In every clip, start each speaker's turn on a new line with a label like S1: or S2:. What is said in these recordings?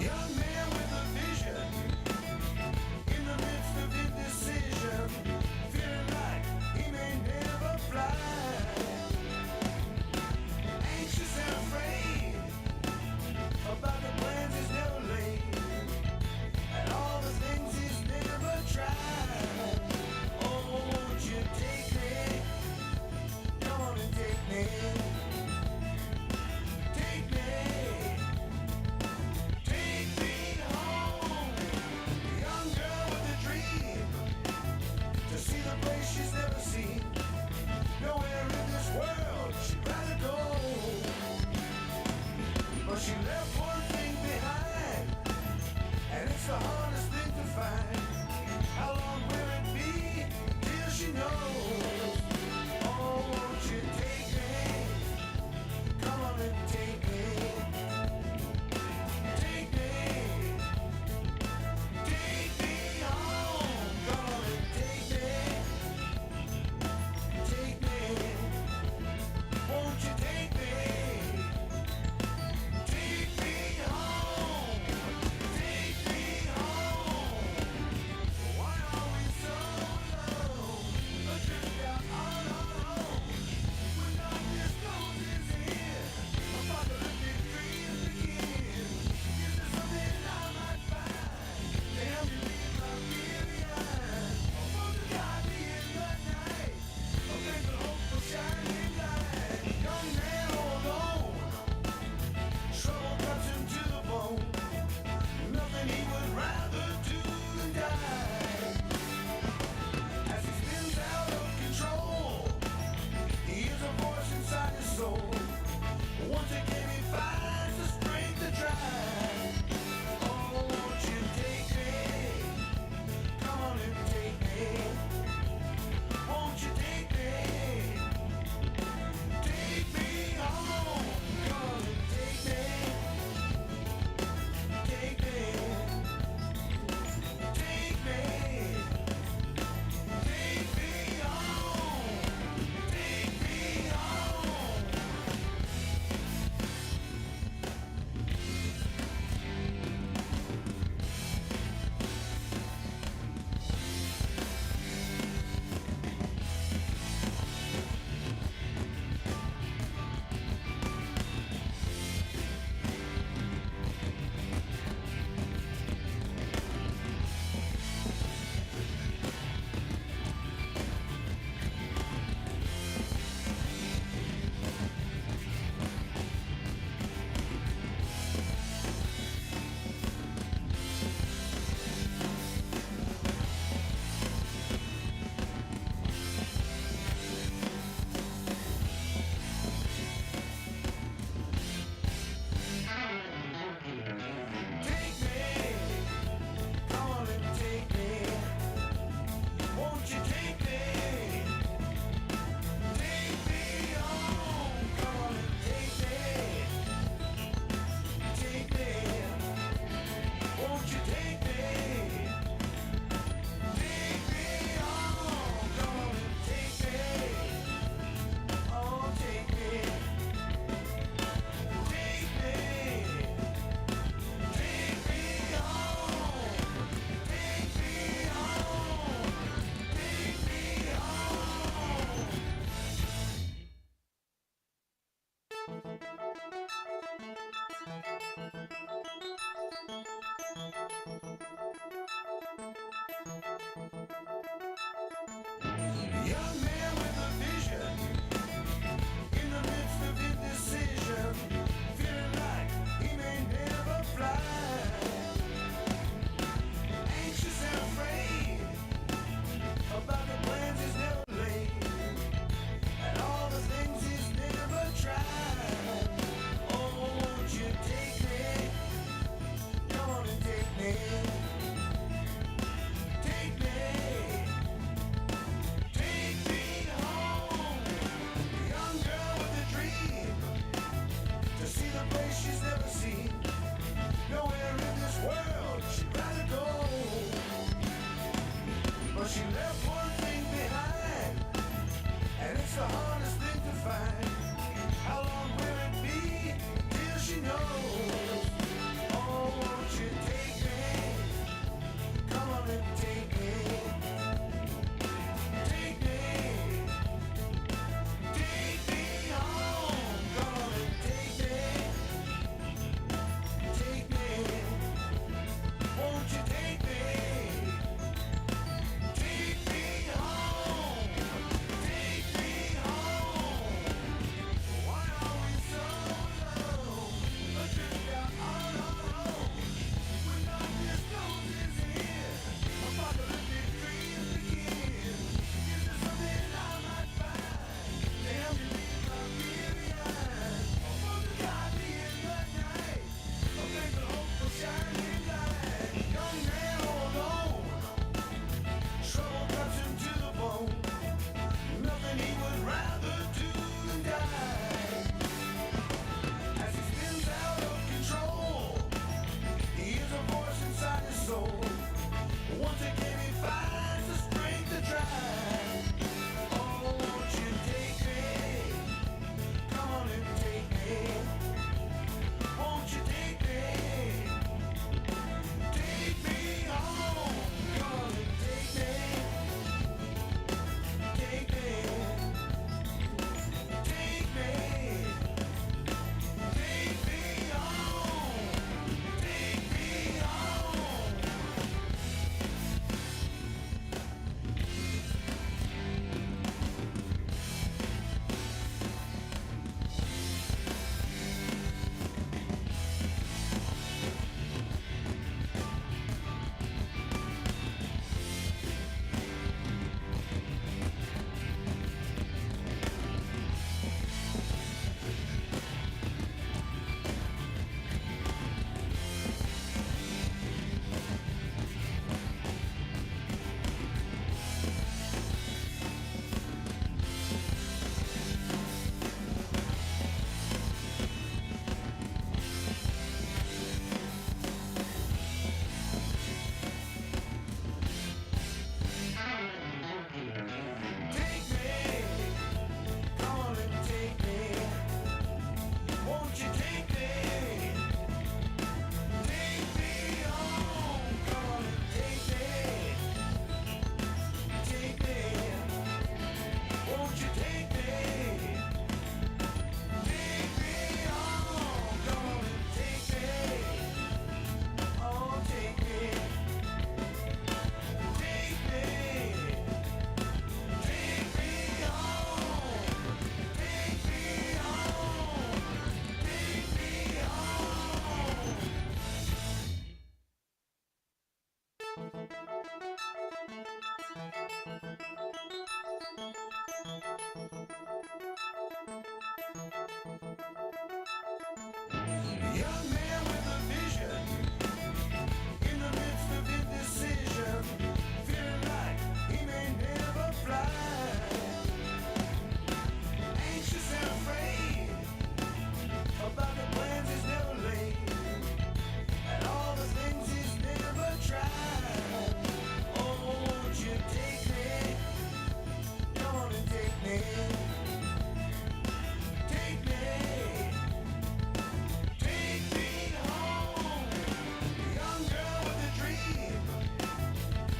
S1: young man with a vision, in the midst of indecision, feeling like he may never fly. Anxious and afraid about the plans he's never laid, and all the things he's never tried. Oh, won't you take me? Come on and take me. Take me. Take me Young man with a vision, in the midst of indecision, feeling like he may never fly. Anxious and afraid about the plans he's never laid, and all the things he's never tried. Oh, won't you take me? Come on and take me. Take me. Take me home. Young girl with a dream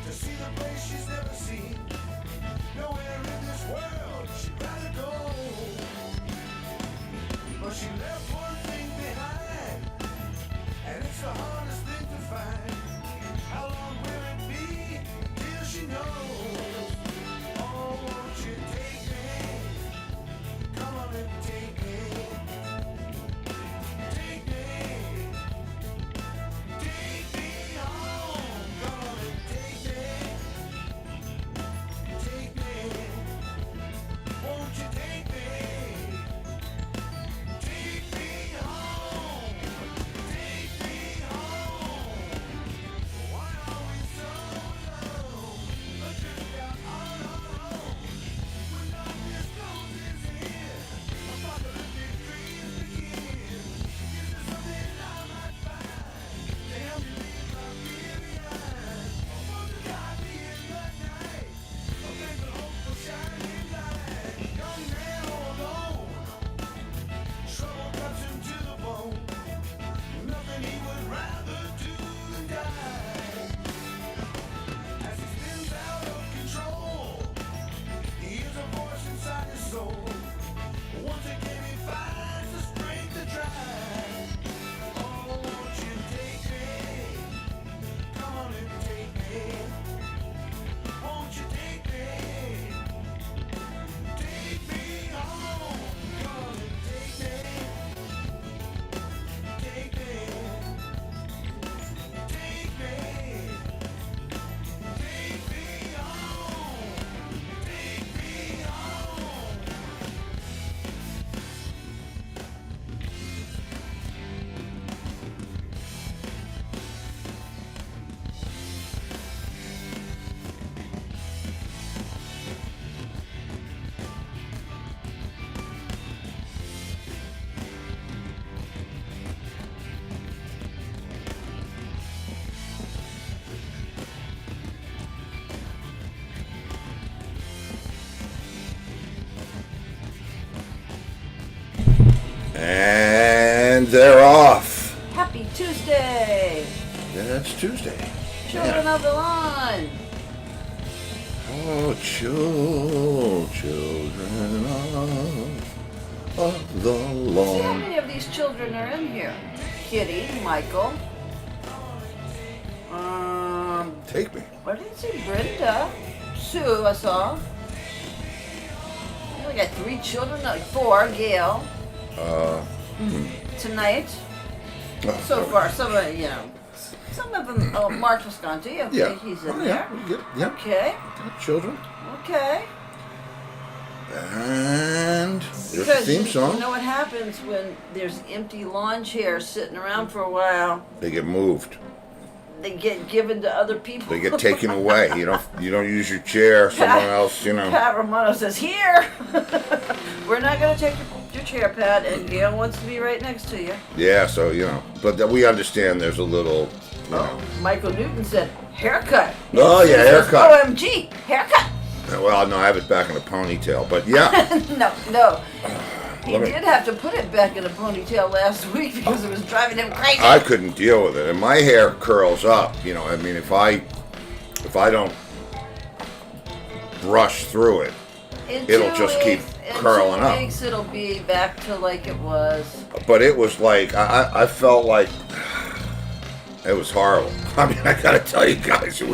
S1: to see the place she's never seen. Nowhere in this world she'd rather go. But she left one thing behind, and it's the hardest thing to find. How long will it be till she knows? Oh, won't you take me? Come on and take me. Take me. Take me home. Come on and take me. Take me. Won't you take me? Take me home. Take me home. Why are we so low? Adrift out on our own. When darkness closes in, apocalyptic dreams begin. Is there something I might find to help me leave my fear behind? Won't you guide me in the night? A faithful, hopeful, shining light. Young man all alone, trouble cuts him to the bone. Nothing he would rather do than die. As he spins out of control, he hears a voice inside his soul. Once again he finds the strength to try. Oh, won't you take me? Come on and take me. Won't you take me? Take me home. Come on and take me. Take me. Take me. Take me home. Take me home.
S2: And they're off.
S3: Happy Tuesday!
S2: Yeah, it's Tuesday.
S3: Children of the Lawn!
S2: Oh, children of the
S3: See how
S2: lawn.
S3: many of these children are in here? Kitty, Michael.
S2: Take me.
S3: What did you see? Brenda. Sue, I saw. We got 3 children, no, 4, Gail. Tonight. So far, some of them, oh, Mark Visconti, okay,
S2: Yeah.
S3: he's in
S2: Oh,
S3: there.
S2: yeah. Yeah.
S3: Okay,
S2: Got children.
S3: okay.
S2: And there's the
S3: Because
S2: theme
S3: you
S2: song.
S3: know what happens when there's empty lawn chairs sitting around for a while?
S2: They get moved.
S3: They get given to other people.
S2: They get taken away. You don't use your chair. Someone else,
S3: Pat Romano says, "Here, we're not going to take your chair, Pat." And Gail wants to be right next to you.
S2: Yeah. So but we understand. There's a little.
S3: Michael Newton said, "Haircut."
S2: Oh yeah,
S3: He says,
S2: haircut.
S3: OMG, haircut.
S2: Well, no, I have it back in a ponytail, but yeah.
S3: No. He
S2: Let me-
S3: did have to put it back in a ponytail last week because it was driving him crazy.
S2: I couldn't deal with it, and my hair curls up. I mean, if I don't brush through it,
S3: In
S2: it'll
S3: 2
S2: just keep
S3: weeks-
S2: curling
S3: in
S2: up.
S3: 2 weeks, it'll be back to like it was.
S2: But it was like I felt like it was horrible. I mean, I gotta tell you guys, it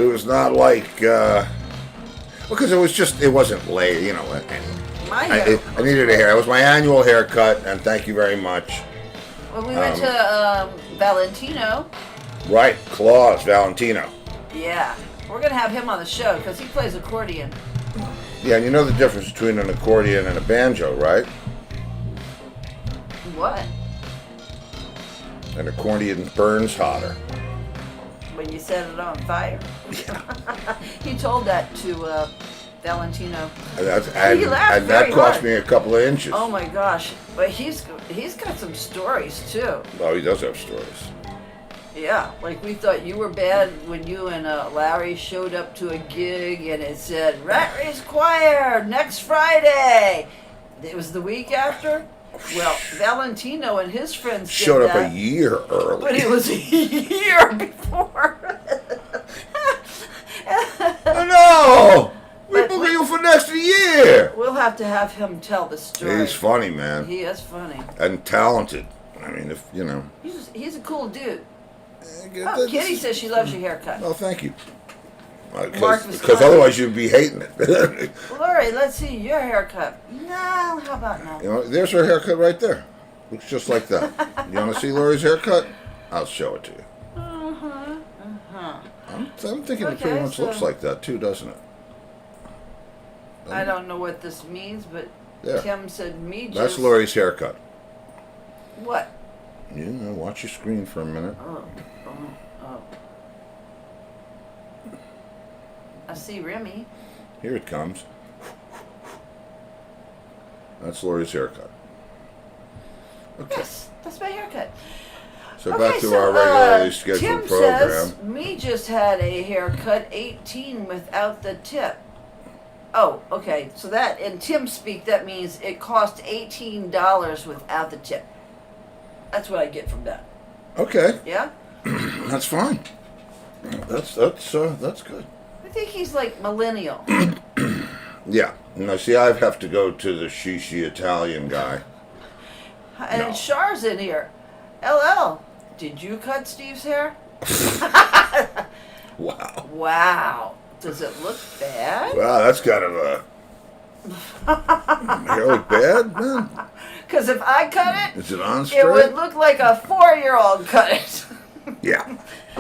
S2: was not like because it wasn't late,
S3: My hair.
S2: I needed a hair. It was my annual haircut, and thank you very much.
S3: When we went to Valentino,
S2: Right, Claus Valentino.
S3: yeah, we're gonna have him on the show because he plays accordion.
S2: Yeah, and you know the difference between an accordion and a banjo, right?
S3: What?
S2: An accordion burns hotter.
S3: When you set it on fire. He told that to Valentino.
S2: And,
S3: He laughed
S2: and that
S3: very
S2: cost
S3: hard.
S2: me a couple of inches.
S3: Oh my gosh! But he's got some stories too.
S2: Oh, he does have stories.
S3: Yeah, like we thought you were bad when you and Larry showed up to a gig and it said Rat Race Choir next Friday. It was the week after. Well, Valentino and his friends did
S2: Showed up
S3: that,
S2: a year early.
S3: but it was a year before.
S2: Oh no! We're
S3: But
S2: booking
S3: we-
S2: you for next year.
S3: We'll have to have him tell the story.
S2: He's funny, man,
S3: He is funny.
S2: and talented. I mean, if you know.
S3: He's a cool dude. Oh, Kitty says she loves your haircut.
S2: Oh, thank you.
S3: Mark was
S2: Because
S3: kind.
S2: otherwise you'd be hating it.
S3: Lori, let's see your haircut. No, how about no?
S2: You know, there's her haircut right there. Looks just like that. You want to see Lori's haircut? I'll show it to you. I'm thinking it pretty
S3: Okay,
S2: much
S3: so-
S2: looks like that too, doesn't it?
S3: I don't know what this means, but
S2: Yeah.
S3: Tim said me just.
S2: That's Lori's haircut.
S3: What?
S2: You know, watch your screen for a minute.
S3: Oh. I see Remy.
S2: Here it comes. That's Lori's haircut. Okay,
S3: Yes, that's my haircut.
S2: so
S3: Okay,
S2: back to
S3: so,
S2: our regularly scheduled
S3: Tim
S2: program.
S3: says me just had a haircut 18 without the tip. Oh, okay. So that in Tim speak that means it cost $18 without the tip. That's what I get from that.
S2: Okay,
S3: Yeah?
S2: that's fine. That's good.
S3: I think he's like millennial.
S2: Yeah. Now, see, I have to go to the Shishi Italian guy.
S3: And
S2: No.
S3: Char's in here. LL, did you cut Steve's hair?
S2: Wow.
S3: Wow. Does it look bad?
S2: Wow, that's kind of a. Hair look bad, man?
S3: Because if I cut it,
S2: Is it on
S3: it would
S2: straight?
S3: look like a 4-year-old cut it.
S2: Yeah.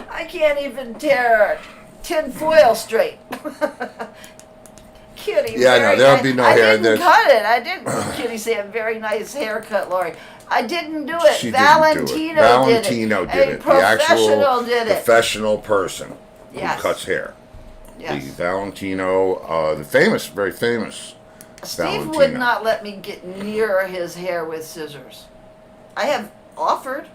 S3: I can't even tear tin foil straight. Kitty,
S2: Yeah, no,
S3: very
S2: there'll
S3: nice.
S2: be no
S3: I
S2: hair in
S3: didn't
S2: this.
S3: cut it. I didn't. Kitty said, very nice haircut, Lori. I didn't do it.
S2: She
S3: Valentino
S2: didn't do it. Valentino
S3: did
S2: did
S3: A
S2: it. The actual
S3: professional did it.
S2: professional person
S3: Yes.
S2: who cuts hair.
S3: Yes.
S2: The Valentino, the famous, very famous
S3: Steve
S2: Valentino.
S3: would not let me get near his hair with scissors. I have offered,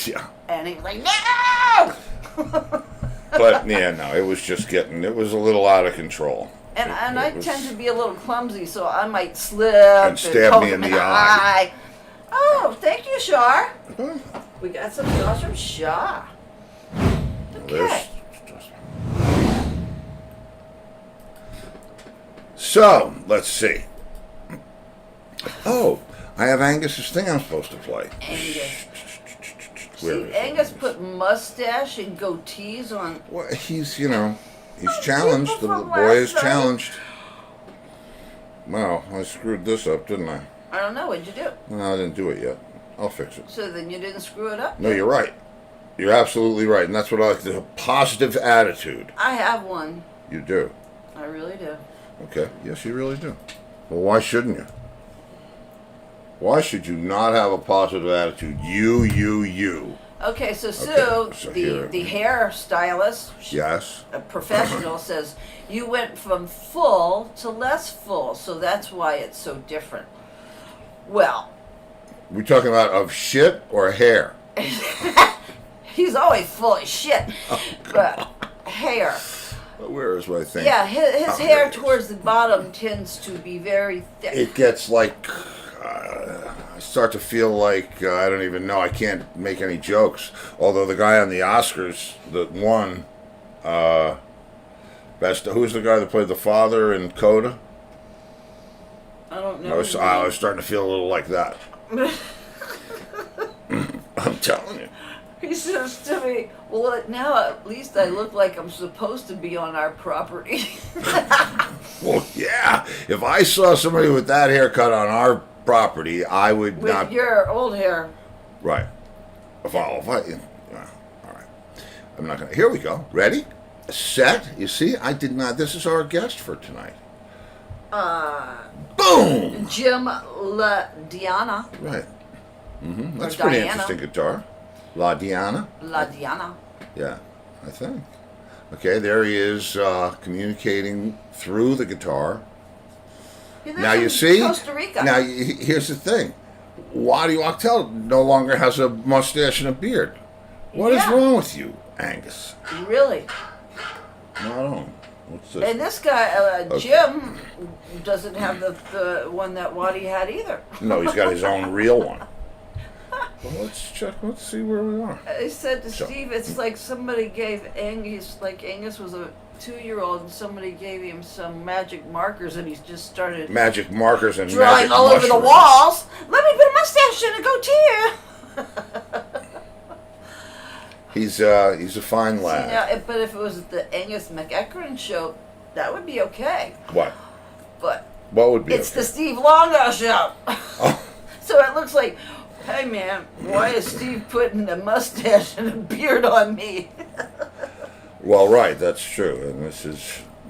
S2: Yeah.
S3: and he was like, no!
S2: But, yeah, no, it was just it was a little out of control.
S3: And
S2: It
S3: I
S2: was-
S3: tend to be a little clumsy, so I might slip
S2: And stab
S3: poke
S2: me in
S3: him
S2: the eye.
S3: Oh, thank you, Shar.
S2: Well,
S3: We got some sauce from Shar.
S2: there's-
S3: Okay.
S2: So, let's see. Oh, I have Angus's thing I'm supposed to play.
S3: Angus.
S2: Where
S3: See,
S2: is
S3: Angus
S2: it?
S3: put mustache and goatees on.
S2: Well, he's challenged. The
S3: From
S2: boy is
S3: last night.
S2: challenged. Wow, I screwed this up, didn't I?
S3: I don't know, what'd you do?
S2: No, I didn't do it yet. I'll fix it.
S3: So then you didn't screw it up?
S2: No, you're right. You're absolutely right. And that's what I like, the positive attitude.
S3: I have one.
S2: You do.
S3: I really do.
S2: Okay. Yes, you really do. Well, why shouldn't you? Why should you not have a positive attitude? You.
S3: Okay, so Sue,
S2: Okay, so here-
S3: the hair stylist,
S2: Yes.
S3: a professional, says you went from full to less full, so that's why it's so different. Well,
S2: We talking about of shit or hair?
S3: he's always full of shit, but hair.
S2: Where is my thing?
S3: Yeah, his
S2: Oh, there
S3: hair
S2: it is.
S3: towards the bottom tends to be very thick.
S2: It gets like I start to feel like I don't even know. I can't make any jokes. Although the guy on the Oscars that won, best. Who's the guy that played the father in Coda?
S3: I don't
S2: I
S3: know.
S2: was starting to feel a little like that. I'm telling you.
S3: He says to me, well, now at least I look like I'm supposed to be on our property.
S2: Well, yeah. If I saw somebody with that haircut on our property, I would
S3: With
S2: not.
S3: your old hair.
S2: Right. If I yeah, all right. I'm not gonna. Here we go. Ready? Set. You see, I did not. This is our guest for tonight. Boom.
S3: Jim LaDiana.
S2: Right. That's
S3: Or
S2: pretty
S3: Diana.
S2: interesting guitar. La Diana?
S3: La Diana.
S2: Yeah, I think. Okay, there he is communicating through the guitar.
S3: He lives
S2: Now you
S3: in
S2: see.
S3: Costa Rica.
S2: Now here's the thing. Waddy Wachtel no longer has a mustache and a beard. What is
S3: Yeah.
S2: wrong with you, Angus?
S3: Really.
S2: No, I don't. What's this?
S3: And this guy,
S2: Okay.
S3: Jim, doesn't have the one that Waddy had either.
S2: No, he's got his own real one. Well, let's check. Let's see where we are.
S3: I said to
S2: So-
S3: Steve, it's like somebody gave Angus, like Angus was a 2-year-old, and somebody gave him some magic markers, and he just started
S2: Magic markers and
S3: drawing
S2: magic
S3: all over the
S2: mushrooms.
S3: walls. Let me put a mustache and a goatee.
S2: He's a fine
S3: See,
S2: lad.
S3: now, but if it was the Angus McEachran show, that would be okay.
S2: What?
S3: But
S2: What would be?
S3: it's
S2: okay?
S3: the Steve Luongo show.
S2: Oh,
S3: So it looks like, hey man, why is Steve putting a mustache and a beard on me?
S2: well, right. That's true. And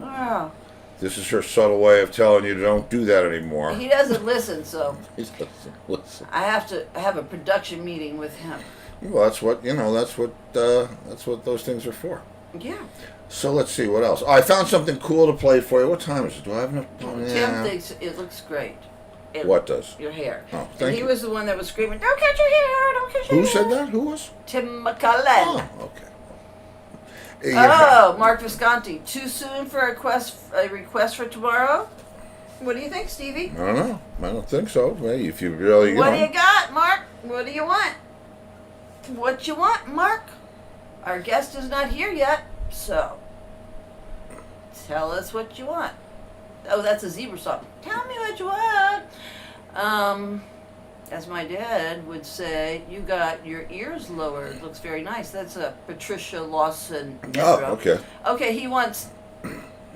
S3: Oh,
S2: this is her subtle way of telling you don't do that anymore.
S3: he doesn't listen, so
S2: He doesn't listen.
S3: I have to have a production meeting with him.
S2: Well, that's what you know. That's what those things are for.
S3: Yeah.
S2: So let's see what else. Oh, I found something cool to play for you. What time is it? Do I have enough?
S3: Tim thinks it looks great.
S2: What does?
S3: Your hair.
S2: Oh,
S3: And
S2: thank
S3: he
S2: you.
S3: was the one that was screaming, "Don't cut your hair! Don't cut your
S2: Who
S3: hair!"
S2: said that? Who was?
S3: Tim McCullen.
S2: Oh, okay. Yeah.
S3: Oh, Mark Visconti. Too soon for a request for tomorrow? What do you think, Stevie?
S2: I don't know. I don't think so. Maybe if you really,
S3: What
S2: know.
S3: do you got, Mark? What do you want? What you want, Mark? Our guest is not here yet, so tell us what you want. Oh, that's a zebra song. Tell me what you want. As my dad would say, you got your ears lowered. Looks very nice. That's a Patricia Lawson
S2: Oh,
S3: intro.
S2: okay.
S3: Okay, he wants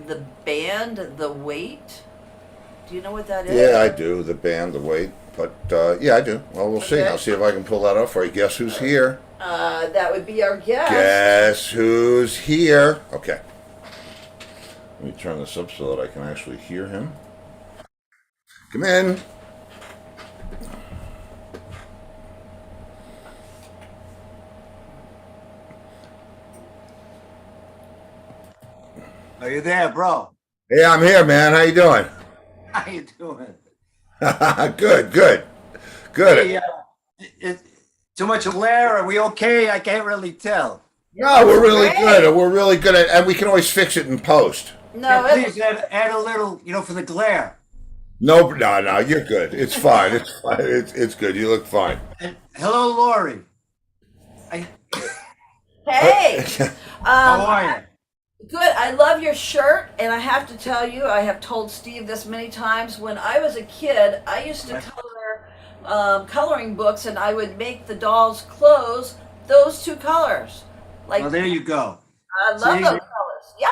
S3: the band, The Weight. Do you know what that is?
S2: Yeah, I do. The band, the weight. But yeah, I do. Well, we'll see.
S3: Okay.
S2: I'll see if I can pull that up for you. Guess who's here?
S3: That would be our guest.
S2: Guess who's here? Okay. Let me turn this up so that I can actually hear him. Come in.
S4: Are you there, bro?
S2: Hey, I'm here, man. How you doing?
S4: How you doing?
S2: Good, good, good.
S4: Hey, too much glare? Are we okay? I can't really tell.
S2: No, we're really
S3: Great.
S2: good. We're really good at, and we can always fix it in post.
S3: No,
S4: Yeah,
S3: it,
S4: please add a little, for the glare.
S2: No, no, you're good. It's fine. It's fine. It's good. You look fine.
S4: And hello, Lori.
S3: hey,
S4: How are you?
S3: good. I love your shirt, and I have to tell you, I have told Steve this many times. When I was a kid, I used to color coloring books, and I would make the dolls' clothes those two colors. Like
S4: Well, there you go.
S3: I love
S4: See?
S3: those colors. Yep.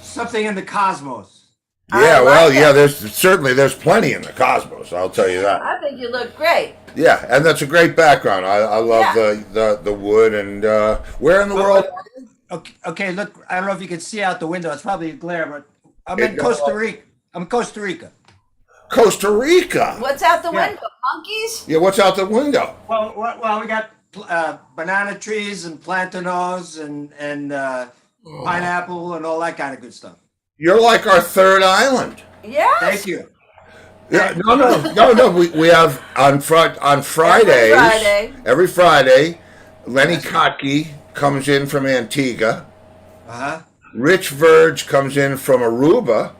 S4: Something in the cosmos.
S3: I
S2: Yeah,
S3: like
S2: well,
S3: it.
S2: yeah. There's plenty in the cosmos. I'll tell you that.
S3: I think you look great.
S2: Yeah, and that's a great background. I love the wood and where in the world?
S4: Okay, look, I don't know if you can see out the window. It's probably a glare, but I'm
S2: It
S4: in
S2: goes
S4: Costa
S2: up.
S4: Rica. I'm in Costa Rica.
S2: Costa Rica.
S3: What's out the
S4: Yeah.
S3: window? Monkeys?
S2: Yeah, what's out the window?
S4: Well, we got banana trees and plantanos and pineapple and all that kind of good stuff.
S2: You're like our third island.
S3: Yes.
S4: Thank you.
S2: Yeah, no. We have on Fridays. Every Friday, Lenny Kotke comes in from Antigua.
S4: Uh-huh.
S2: Rich Verge comes in from Aruba.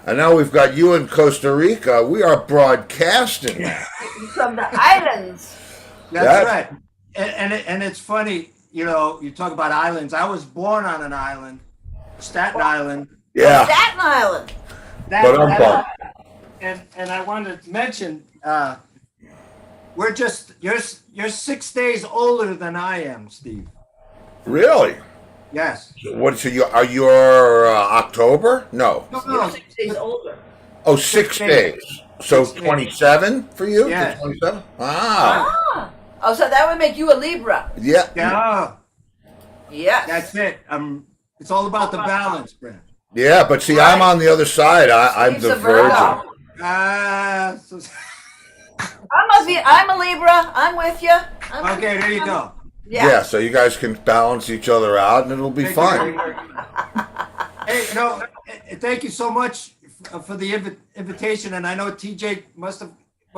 S2: And now we've got you in Costa Rica. We are broadcasting now.
S3: From the islands.
S4: That's right. And it's funny, you talk about islands. I was born on an island, Staten Island.
S2: Yeah.
S3: Staten Island.
S2: But I'm bummed.
S4: And I wanted to mention, you're 6 days older than I am, Steve.
S2: Really?
S4: Yes.
S2: What? So are you October? No.
S3: You're 6 days older.
S2: Oh, 6 days. So
S4: 6 days.
S2: 27 for you?
S4: Yes.
S2: 27? Ah.
S3: Ah. Oh, so that would make you a Libra.
S2: Yeah.
S4: Yeah.
S3: Yes.
S4: That's it. It's all about the balance, Brent.
S2: Yeah, but see, I'm on the other side. I'm
S3: Steve's
S2: the
S3: a Virgo.
S2: virgin.
S4: Ah,
S3: I'm a Libra. I'm with you.
S4: Okay, there you go.
S2: Yeah, so you guys can balance each other out, and it'll be fun.
S4: Hey, thank you so much for the invitation. And I know TJ must have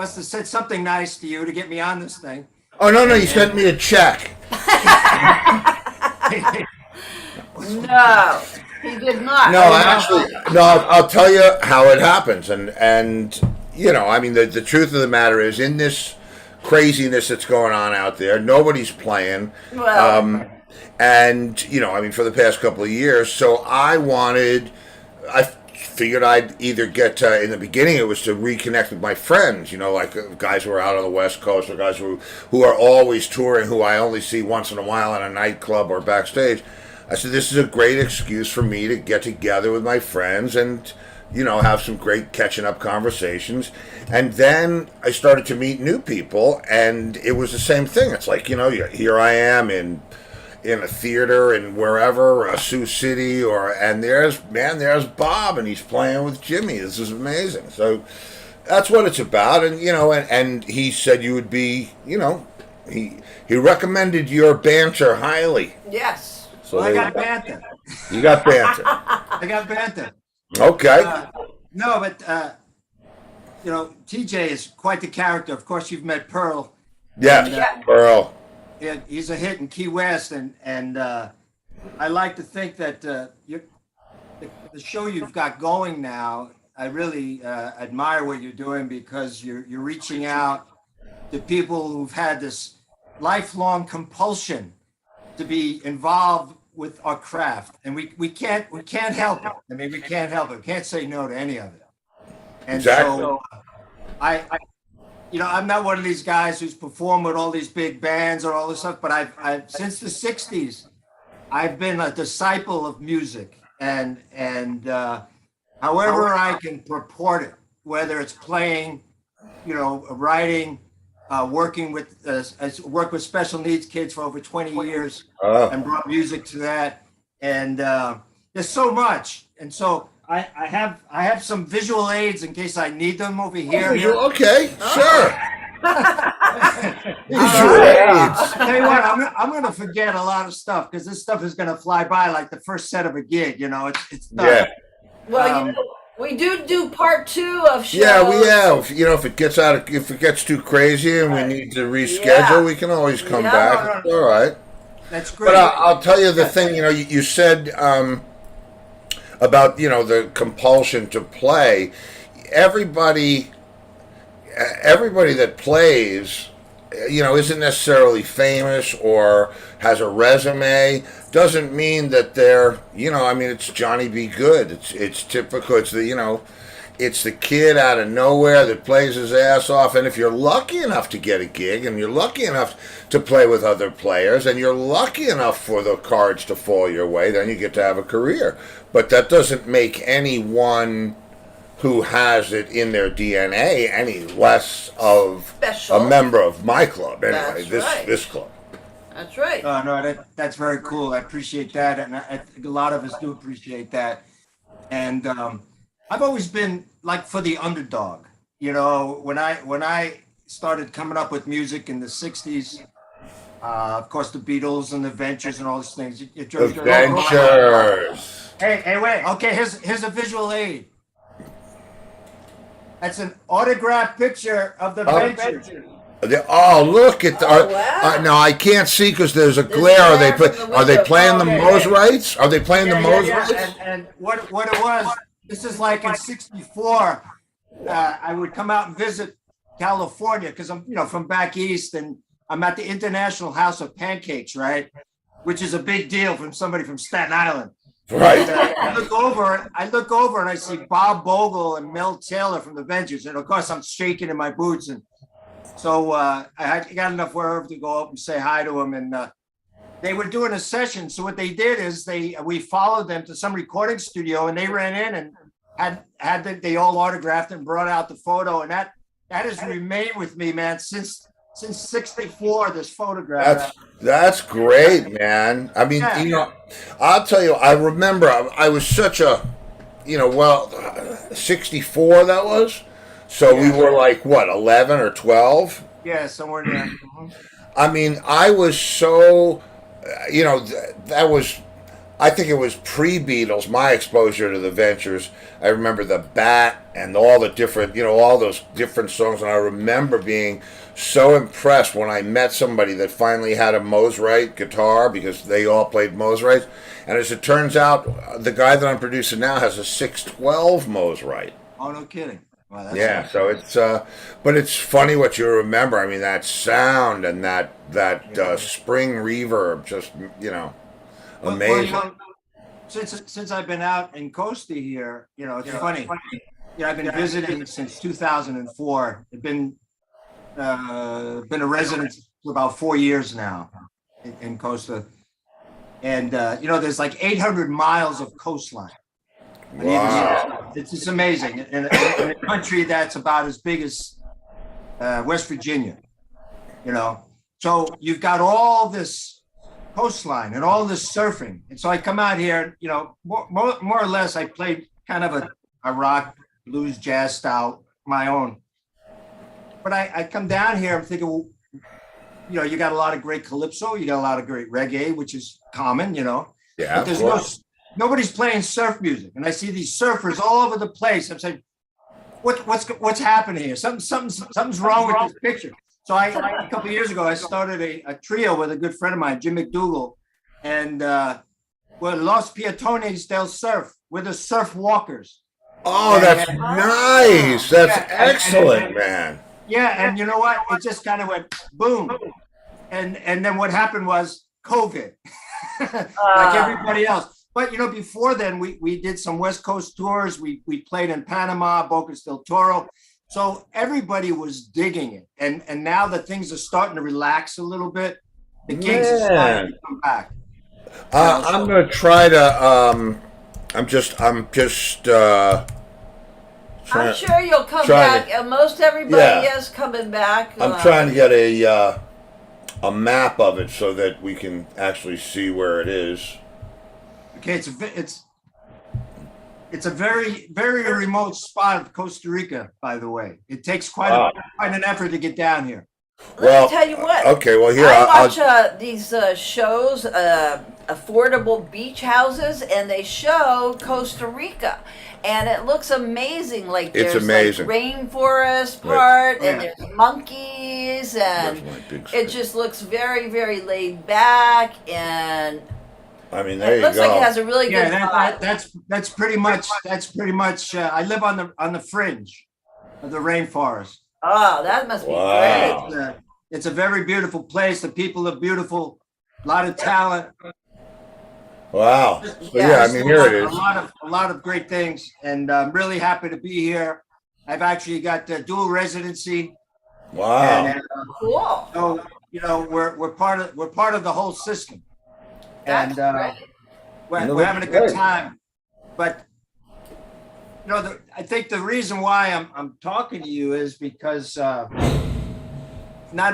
S4: said something nice to you to get me on this thing.
S2: Oh no, you sent me a check.
S3: No, he did not.
S2: No, actually, no. I'll tell you how it happens, and you know, I mean, the truth of the matter is, in this craziness that's going on out there, nobody's playing.
S3: Well,
S2: And you know, I mean, for the past couple of years, so I figured I'd either get in the beginning it was to reconnect with my friends, you know, like guys who are out on the West Coast or guys who are always touring, who I only see once in a while in a nightclub or backstage. I said, this is a great excuse for me to get together with my friends and, you know, have some great catching up conversations. And then I started to meet new people, and it was the same thing. It's like, you know, here I am in a theater in wherever, Sioux City, and there's Bob, and he's playing with Jimmy. This is amazing. So that's what it's about. And you know, and he said you would be, you know, he recommended your banter highly.
S3: yes.
S2: So
S4: Well, I got banter.
S2: You got banter.
S4: I got banter.
S2: Okay.
S4: No, but you know, TJ is quite the character. Of course, you've met Pearl.
S2: Yeah, Pearl.
S4: Yeah, he's a hit in Key West, and I like to think that the show you've got going now, I really admire what you're doing, because you're reaching out to people who've had this lifelong compulsion to be involved with our craft, and we can't help it. I mean, we can't help it. We can't say no to any of it. And
S2: Exactly.
S4: so I you know, I'm not one of these guys who's performed with all these big bands or all this stuff, but I've since the '60s, I've been a disciple of music, and however I can purport it, whether it's playing, you know, writing, working with I worked with special needs kids for over 20 years and brought music to that, and there's so much, and so I have some visual aids in case I need them over here.
S2: Okay, sure.
S4: Visual aids. I'll tell you what, I'm going to forget a lot of stuff, because this stuff is going to fly by like the first set of a gig. You know, it's done.
S2: Yeah.
S3: Well, you know, we do part 2 of shows.
S2: Yeah, you know, if it gets too crazy and we need to reschedule, we can always come back.
S4: No.
S2: All right.
S4: That's great.
S2: But I'll tell you the thing. You know, you said about, you know, the compulsion to play. Everybody that plays, you know, isn't necessarily famous or has a resume. Doesn't mean that they're, you know, I mean, it's Johnny B. Good. It's typical. It's the, you know, it's the kid out of nowhere that plays his ass off. And if you're lucky enough to get a gig, and you're lucky enough to play with other players, and you're lucky enough for the cards to fall your way, then you get to have a career. But that doesn't make anyone who has it in their DNA any less of
S3: Special.
S2: a member of my club. Anyway,
S3: That's right.
S2: this club.
S3: That's right.
S4: No, that's very cool. I appreciate that, and I think a lot of us do appreciate that. And I've always been like for the underdog. You know, when I started coming up with music in the '60s, of course, the Beatles and the Ventures and all these things.
S2: The Ventures.
S4: Hey, wait. Okay, here's a visual aid. That's an autographed picture of the Ventures.
S2: Look at the.
S3: wow.
S2: No, I can't see because there's a glare. Are they playing the Mosrites? Are they playing the Mosrites?
S4: And what it was, this is like in '64. I would come out and visit California because I'm, you know, from back east, and I'm at the International House of Pancakes, right? Which is a big deal from somebody from Staten Island.
S2: Right.
S4: I look over and I see Bob Bogle and Mel Taylor from the Ventures. And of course I'm shaking in my boots. And so I got enough nerve to go up and say hi to them. And they were doing a session. So what they did is we followed them to some recording studio, and they ran in and they all autographed and brought out the photo. And that has remained with me, man, since '64, this photograph.
S2: That's great, man. I mean, you know, I'll tell you, I remember I was such a, you know, 64 that was. So we were like, what, 11 or 12?
S4: Yeah, somewhere in there.
S2: I mean, I was so, that was, I think it was pre-Beatles, my exposure to the Ventures. I remember the Bat and all the different, all those different songs. And I remember being so impressed when I met somebody that finally had a Mosrite guitar because they all played Mosrites. And as it turns out, the guy that I'm producing now has a 612 Mosrite.
S4: Oh, no kidding. Wow, that's
S2: Yeah, so it's but it's funny what you remember. I mean, that sound and that spring reverb, just amazing.
S4: Since I've been out in Costa here, it's funny. I've been visiting since 2004. I've been a resident for about 4 years now in Costa, and there's like 800 miles of coastline.
S2: Wow.
S4: It's amazing in a country that's about as big as West Virginia, So you've got all this coastline and all this surfing, and so I come out here, more or less. I played kind of a rock, blues, jazz style, my own. But I come down here, I'm thinking, well, you got a lot of great calypso, you got a lot of great reggae, which is common,
S2: Yeah,
S4: but there's nobody's playing surf music, and I see these surfers all over the place. I'm saying, what's happening here? Something's wrong with this picture. So a couple of years ago, I started a trio with a good friend of mine, Jim McDougall, and we're Los Peatones del Surf. We're the Surf Walkers.
S2: Oh, that's nice. That's excellent, man.
S4: Yeah, and you know what? It just kind of went boom, and then what happened was COVID, like everybody else. But before then, we did some West Coast tours. We played in Panama, Bocas del Toro. So everybody was digging it. And now that things are starting to relax a little bit, the gigs are starting to come back.
S2: I'm gonna try to. I'm
S3: sure you'll come back. Most everybody is coming back.
S2: I'm trying to get a map of it so that we can actually see where it is.
S4: Okay, it's a very, very remote spot of Costa Rica, by the way. It takes quite an effort to get down here.
S3: Let me tell you what.
S2: Okay, well here
S3: I watch these shows, affordable beach houses, and they show Costa Rica, and it looks amazing. Like there's
S2: amazing.
S3: Like rainforest part, and there's monkeys, and it just looks very, very laid back, and
S2: I mean, there you go.
S3: It looks like it has a really good vibe.
S4: That's pretty much. I live on the fringe of the rainforest.
S3: Oh, that must be great.
S4: It's a very beautiful place. The people are beautiful. A lot of talent.
S2: Wow. Yeah, I mean, here it is.
S4: A lot of great things, and I'm really happy to be here. I've actually got dual residency.
S2: Wow.
S4: And,
S3: cool.
S4: So we're part of the whole system.
S3: That's
S4: and we're having a good time. But I think the reason why I'm talking to you is because not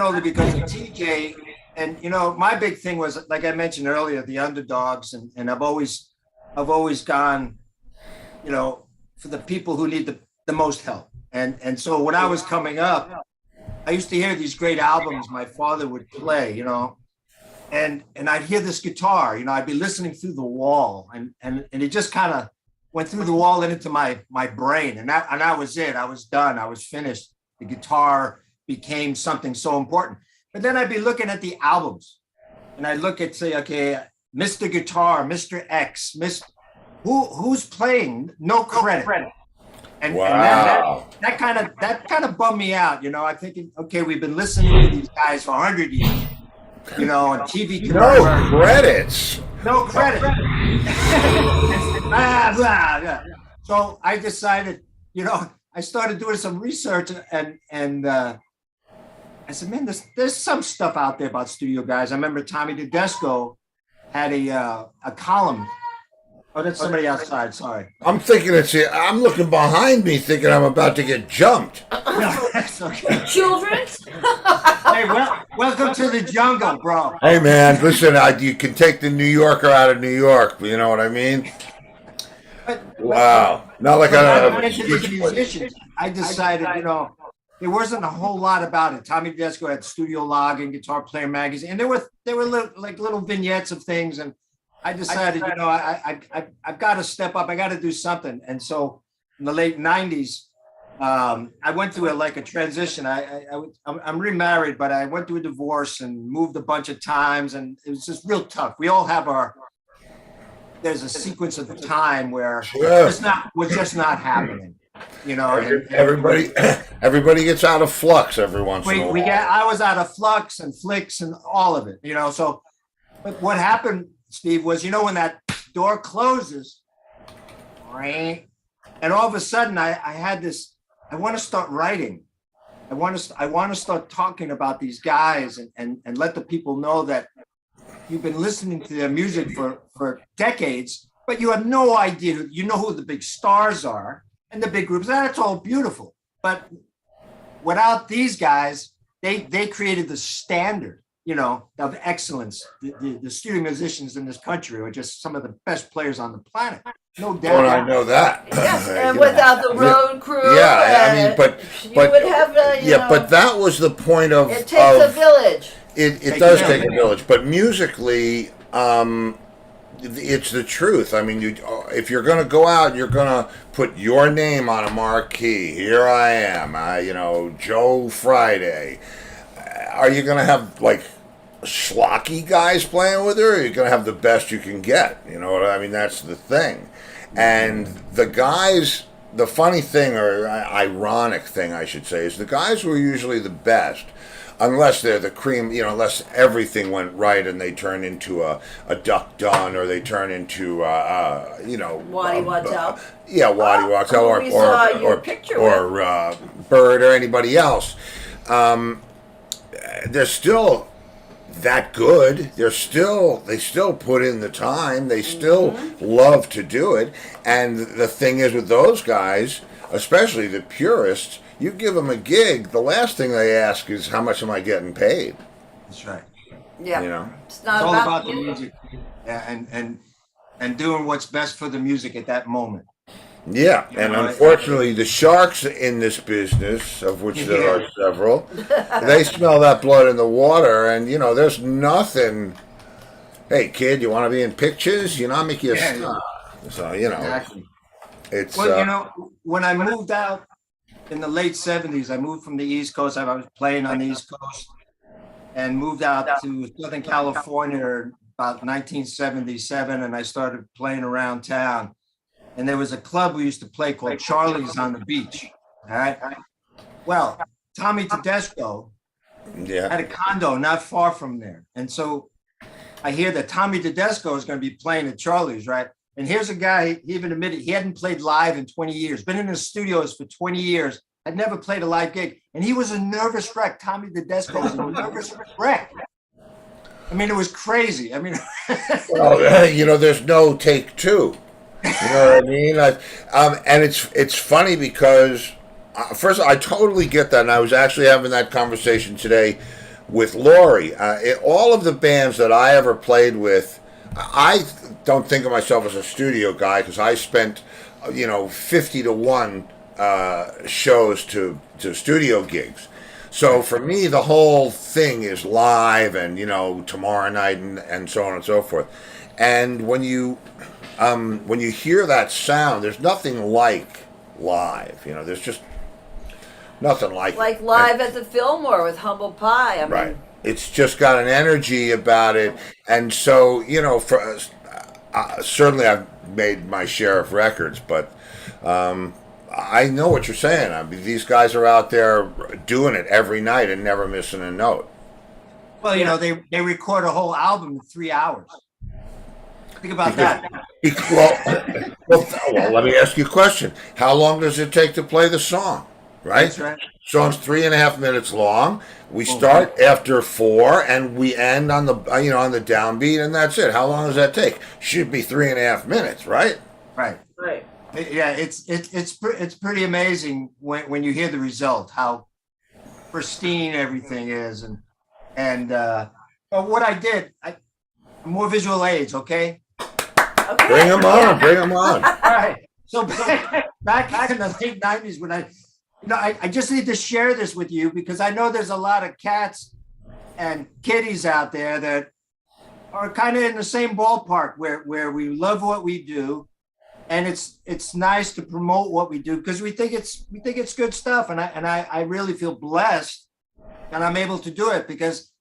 S4: only because of TJ, and my big thing was, like I mentioned earlier, the underdogs, and I've always gone, for the people who need the most help. And so when I was coming up, I used to hear these great albums my father would play, and I'd hear this guitar, I'd be listening through the wall, and it just kind of went through the wall and into my brain, and that was it. I was done. I was finished. The guitar became something so important. But then I'd be looking at the albums, and I'd look at, say, okay, Mr. Guitar, Mr. X, who's playing? No credit. And,
S2: wow.
S4: and that kind of bummed me out. I'm thinking, okay, we've been listening to these guys for 100 years. On TV commercials.
S2: No credits.
S4: No credit. Blah, blah, blah. So I decided, I started doing some research, and I said, man, there's some stuff out there about studio guys. I remember Tommy Tedesco had a column. Oh, that's somebody outside. Sorry.
S2: I'm thinking I'm looking behind me thinking I'm about to get jumped.
S4: No, that's okay.
S3: Children?
S4: Hey, welcome to the jungle, bro.
S2: Hey, man, listen, you can take the New Yorker out of New York. You know what I mean? Wow. Not like
S4: I went to these musicians. I decided, there wasn't a whole lot about it. Tommy Tedesco had Studio Log and Guitar Player magazine, and there were little vignettes of things. And I decided, I've got to step up. I got to do something. And so in the late '90s, I went through a transition. I'm remarried, but I went through a divorce and moved a bunch of times, and it was just real tough. We all have there's a sequence of time where we're just not happening,
S2: Everybody gets out of flux every once in a while.
S4: I was out of flux and flicks and all of it, So, but what happened, Steve, was when that door closes, right, and all of a sudden I had this. I want to start writing. I want to start talking about these guys and let the people know that you've been listening to their music for decades, but you have no idea. You know who the big stars are and the big groups. That's all beautiful. But without these guys, they created the standard, of excellence. The studio musicians in this country are just some of the best players on the planet. No doubt.
S2: Well, I know that.
S3: Yes, and without the road crew.
S2: Yeah, but
S3: you would have,
S2: but that was the point of.
S3: It takes a village.
S2: It does take a village, but musically, it's the truth. I mean, if you're going to go out, you're going to put your name on a marquee. Here I am, Joe Friday. Are you going to have schlocky guys playing with her, or are you going to have the best you can get? You know what I mean? That's the thing. And the guys, the funny thing, or ironic thing, I should say, is the guys who are usually the best, unless they're the cream, unless everything went right and they turn into a Duck Dunn, or they turn into,
S3: Waddy Waddell.
S2: Waddy Waddell, or Bird, or anybody else. They're still that good. They still put in the time. They still love to do it. And the thing is with those guys, especially the purists, you give them a gig, the last thing they ask is, how much am I getting paid?
S4: That's right.
S3: Yeah.
S4: It's all about the music. Yeah, and doing what's best for the music at that moment.
S2: Yeah, and unfortunately, the sharks in this business, of which there are several, they smell that blood in the water, and there's nothing. Hey, kid, you want to be in pictures? I'll make you a star. So
S4: exactly.
S2: It's
S4: when I moved out in the late '70s, I moved from the East Coast. I was playing on the East Coast, and moved out to Southern California about 1977, and I started playing around town. And there was a club we used to play called Charlie's on the Beach. All right. Well, Tommy Tedesco had a condo not far from there. And so I hear that Tommy Tedesco is going to be playing at Charlie's, right? And here's a guy, he even admitted he hadn't played live in 20 years, been in the studios for 20 years, had never played a live gig. And he was a nervous wreck. Tommy Tedesco was a nervous wreck. I mean, it was crazy. I mean,
S2: well, there's no take two. You know what I mean? And it's funny because, first of all, I totally get that. And I was actually having that conversation today with Lori. All of the bands that I ever played with, I don't think of myself as a studio guy because I spent, 50 to 1 shows to studio gigs. So for me, the whole thing is live and, tomorrow night and so on and so forth. And when you hear that sound, there's nothing like live. There's just nothing like it.
S3: Like live at the Fillmore with Humble Pie.
S2: Right. It's just got an energy about it. And so, certainly I've made my share of records, but I know what you're saying. I mean, these guys are out there doing it every night and never missing a note.
S4: Well, they record a whole album in 3 hours. Think about that.
S2: Well, let me ask you a question. How long does it take to play the song? Right?
S4: That's right.
S2: Song's 3.5 minutes long. We start after 4 and we end on the on the downbeat, and that's it. How long does that take? Should be 3.5 minutes, right?
S4: Right. Yeah, it's pretty amazing when you hear the result, how pristine everything is, and but what I did, more visual aids, okay?
S2: Bring them on.
S4: All right. So back in the late '90s, when No, I just need to share this with you because I know there's a lot of cats and kitties out there that are kind of in the same ballpark where we love what we do, and it's nice to promote what we do because we think it's good stuff, and I really feel blessed that I'm able to do it because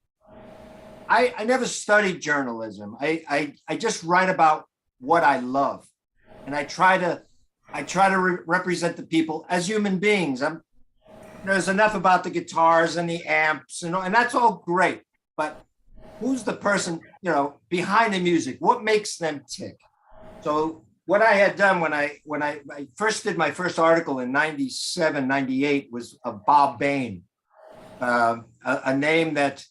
S4: I never studied journalism. I just write about what I love, and I try to represent the people as human beings. There's enough about the guitars and the amps and that's all great, but who's the person, behind the music? What makes them tick? So what I had done when I first did my first article in 97, 98 was of Bob Bain, a name that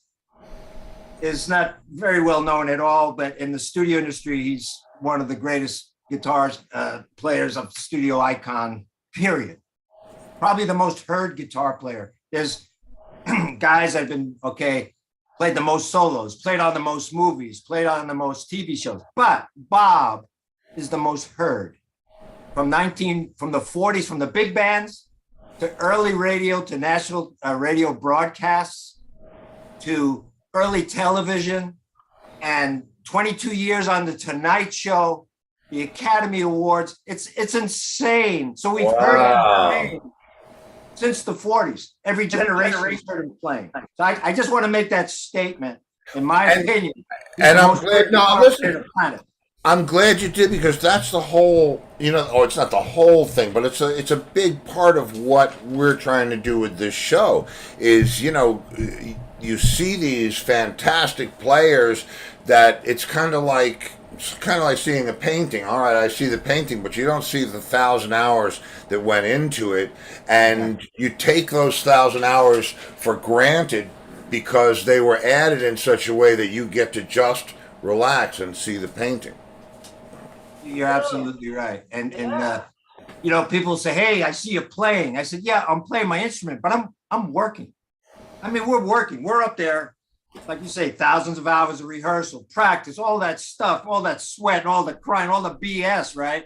S4: is not very well known at all, but in the studio industry, he's one of the greatest guitars players of studio icon, period. Probably the most heard guitar player. There's guys that have been, played the most solos, played on the most movies, played on the most TV shows. But Bob is the most heard. From the 40s, from the big bands to early radio to national radio broadcasts to early television and 22 years on the Tonight Show, the Academy Awards. It's insane. So we've heard him since the 40s. Every generation has heard him playing. So I just want to make that statement. In my opinion,
S2: and I'm glad. No, listen. I'm glad you did because that's the whole. It's not the whole thing, but it's a big part of what we're trying to do with this show. Is you see these fantastic players that it's kind of like seeing a painting. All right, I see the painting, but you don't see the 1,000 hours that went into it, and you take those 1,000 hours for granted because they were added in such a way that you get to just relax and see the painting.
S4: You're absolutely right, and people say, "Hey, I see you playing." I said, "Yeah, I'm playing my instrument, but I'm working. I mean, we're working. We're up there." Like you say, thousands of hours of rehearsal, practice, all that stuff, all that sweat, all the crying, all the BS, right?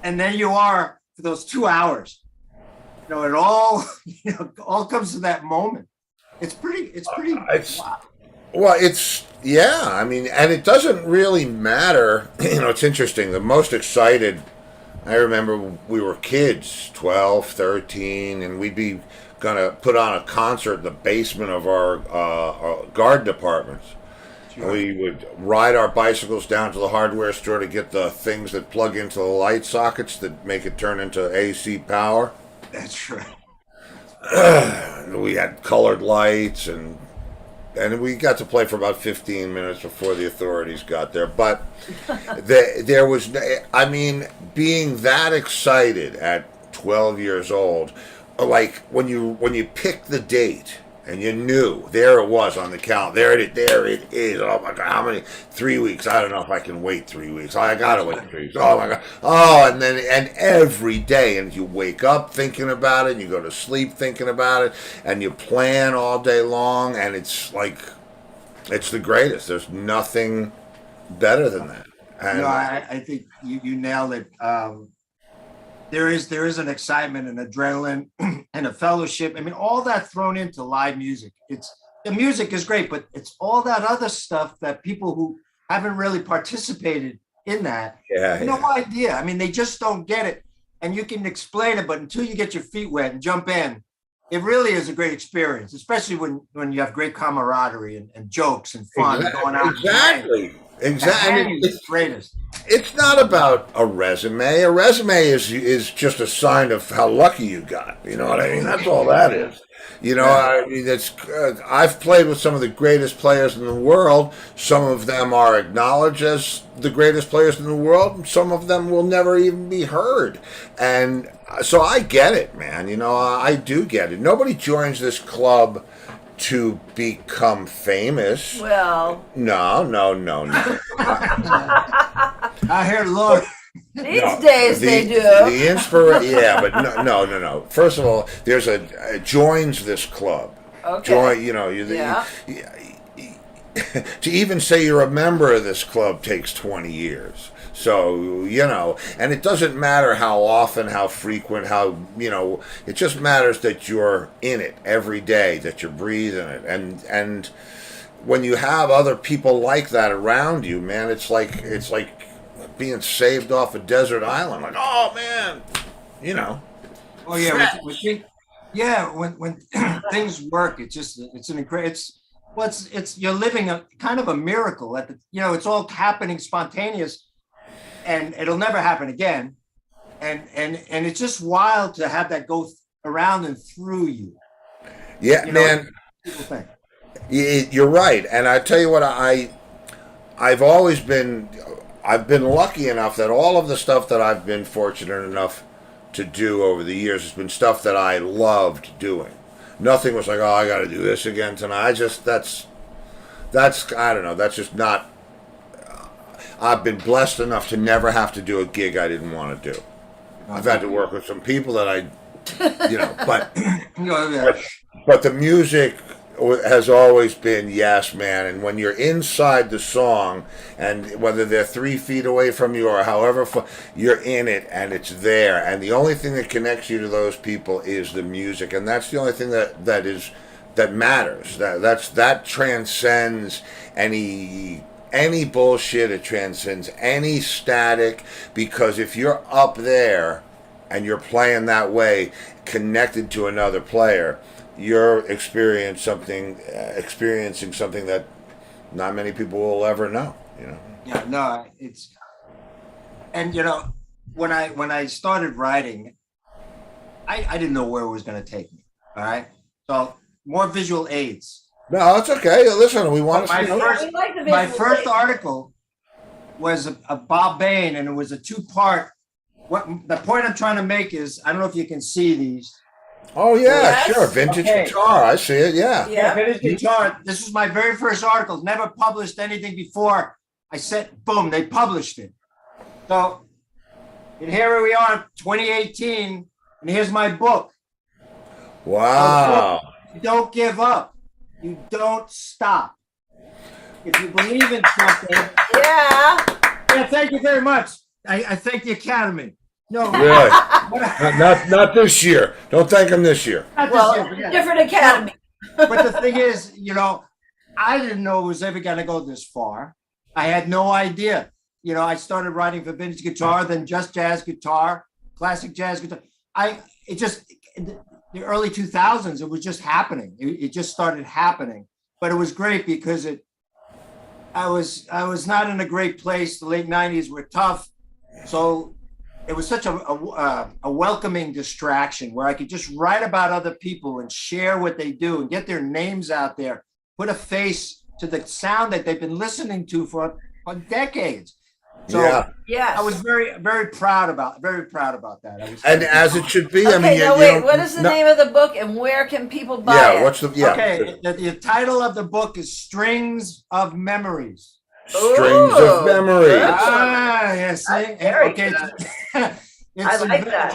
S4: And then you are for those 2 hours. It all, all comes to that moment. It's pretty.
S2: Well, I mean, and it doesn't really matter. It's interesting. The most excited, I remember we were kids, 12, 13, and we'd be gonna put on a concert in the basement of our garden departments. Sure. We would ride our bicycles down to the hardware store to get the things that plug into the light sockets that make it turn into AC power.
S4: That's right.
S2: We had colored lights and we got to play for about 15 minutes before the authorities got there. But there was, being that excited at 12 years old. Like when you picked the date and you knew there it was on the calendar, there it is. Oh my God, how many? 3 weeks. I don't know if I can wait 3 weeks. I gotta wait 3 weeks. Oh my God. Oh, and every day, and you wake up thinking about it, and you go to sleep thinking about it, and you plan all day long, and it's the greatest. There's nothing better than that. And
S4: I think you nailed it. There is an excitement and adrenaline and a fellowship. I mean, all that thrown into live music. The music is great, but it's all that other stuff that people who haven't really participated in that, no idea. I mean, they just don't get it. And you can explain it, but until you get your feet wet and jump in, it really is a great experience, especially when you have great camaraderie and jokes and fun going on.
S2: Exactly.
S4: It's greatest.
S2: It's not about a resume. A resume is just a sign of how lucky you got. You know what I mean? That's all that is. I've played with some of the greatest players in the world. Some of them are acknowledged as the greatest players in the world. Some of them will never even be heard. And so I get it, man. I do get it. Nobody joins this club to become famous.
S3: Well,
S2: no.
S4: I hear Lord.
S3: These days they do.
S2: The inspiration, but no. First of all, there's joins this club.
S3: Okay.
S2: To even say you're a member of this club takes 20 years. So, and it doesn't matter how often, how frequent, it just matters that you're in it every day, that you're breathing it. And when you have other people like that around you, man, it's like being saved off a desert island. Like, oh man,
S4: Oh yeah, when things work, it's you're living a kind of a miracle it's all happening spontaneous, and it'll never happen again. And it's just wild to have that go around and through you.
S2: Yeah, man.
S4: People think.
S2: You're right, and I tell you what, I've been lucky enough that all of the stuff that I've been fortunate enough to do over the years has been stuff that I loved doing. Nothing was like, oh, I got to do this again tonight. That's I don't know. That's just not. I've been blessed enough to never have to do a gig I didn't want to do. I've had to work with some people that but the music has always been yes, man. And when you're inside the song, and whether they're 3 feet away from you or however far, you're in it and it's there. And the only thing that connects you to those people is the music, and that's the only thing that matters. That transcends any bullshit. It transcends any static, because if you're up there and you're playing that way, connected to another player, you're experiencing something that not many people will ever know.
S4: Yeah, no, and when I started writing, I didn't know where it was going to take me. All right, so more visual aids.
S2: No, it's okay. Listen, we want
S4: my first article was a Bob Bain, and it was a 2-part. What the point I'm trying to make is, I don't know if you can see these.
S2: Oh yeah,
S3: yes.
S2: Sure. Vintage guitar. I see it. Yeah.
S4: Vintage guitar. This was my very first article. Never published anything before. I said, boom, they published it. So, and here we are, 2018, and here's my book.
S2: Wow.
S4: You don't give up. You don't stop. If you believe in something.
S3: Yeah.
S4: Thank you very much. I thank the Academy. No,
S2: really. not this year. Don't thank him this year.
S3: Different Academy.
S4: But the thing is, I didn't know it was ever going to go this far. I had no idea. I started writing for vintage guitar, then just jazz guitar, classic jazz guitar. In the early 2000s, it was just happening. It just started happening. But it was great because I was not in a great place. The late 90s were tough. So it was such a welcoming distraction where I could just write about other people and share what they do and get their names out there, put a face to the sound that they've been listening to for decades. So I was very, very proud about that.
S2: And as it should be.
S3: Okay, what is the name of the book, and where can people buy it?
S4: Okay, the title of the book is Strings of Memories.
S2: Strings of Memories.
S4: Yes. Okay.
S3: I like that.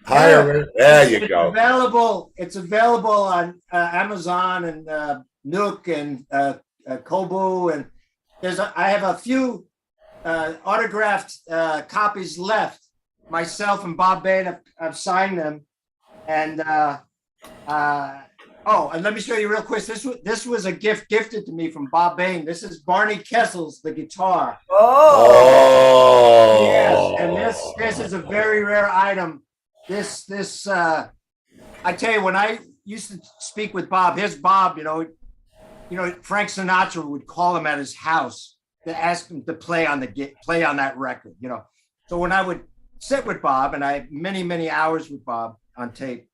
S2: Higher. There you go.
S4: It's available on Amazon and Nook and Kobo, and I have a few autographed copies left. Myself and Bob Bain have signed them, and and let me show you real quick. This was a gift gifted to me from Bob Bain. This is Barney Kessel's the guitar.
S2: Oh.
S4: Yes, and this is a very rare item. This I tell you, when I used to speak with Bob, here's Bob. Frank Sinatra would call him at his house to ask him to play on that record. So when I would sit with Bob, and I had many hours with Bob on tape,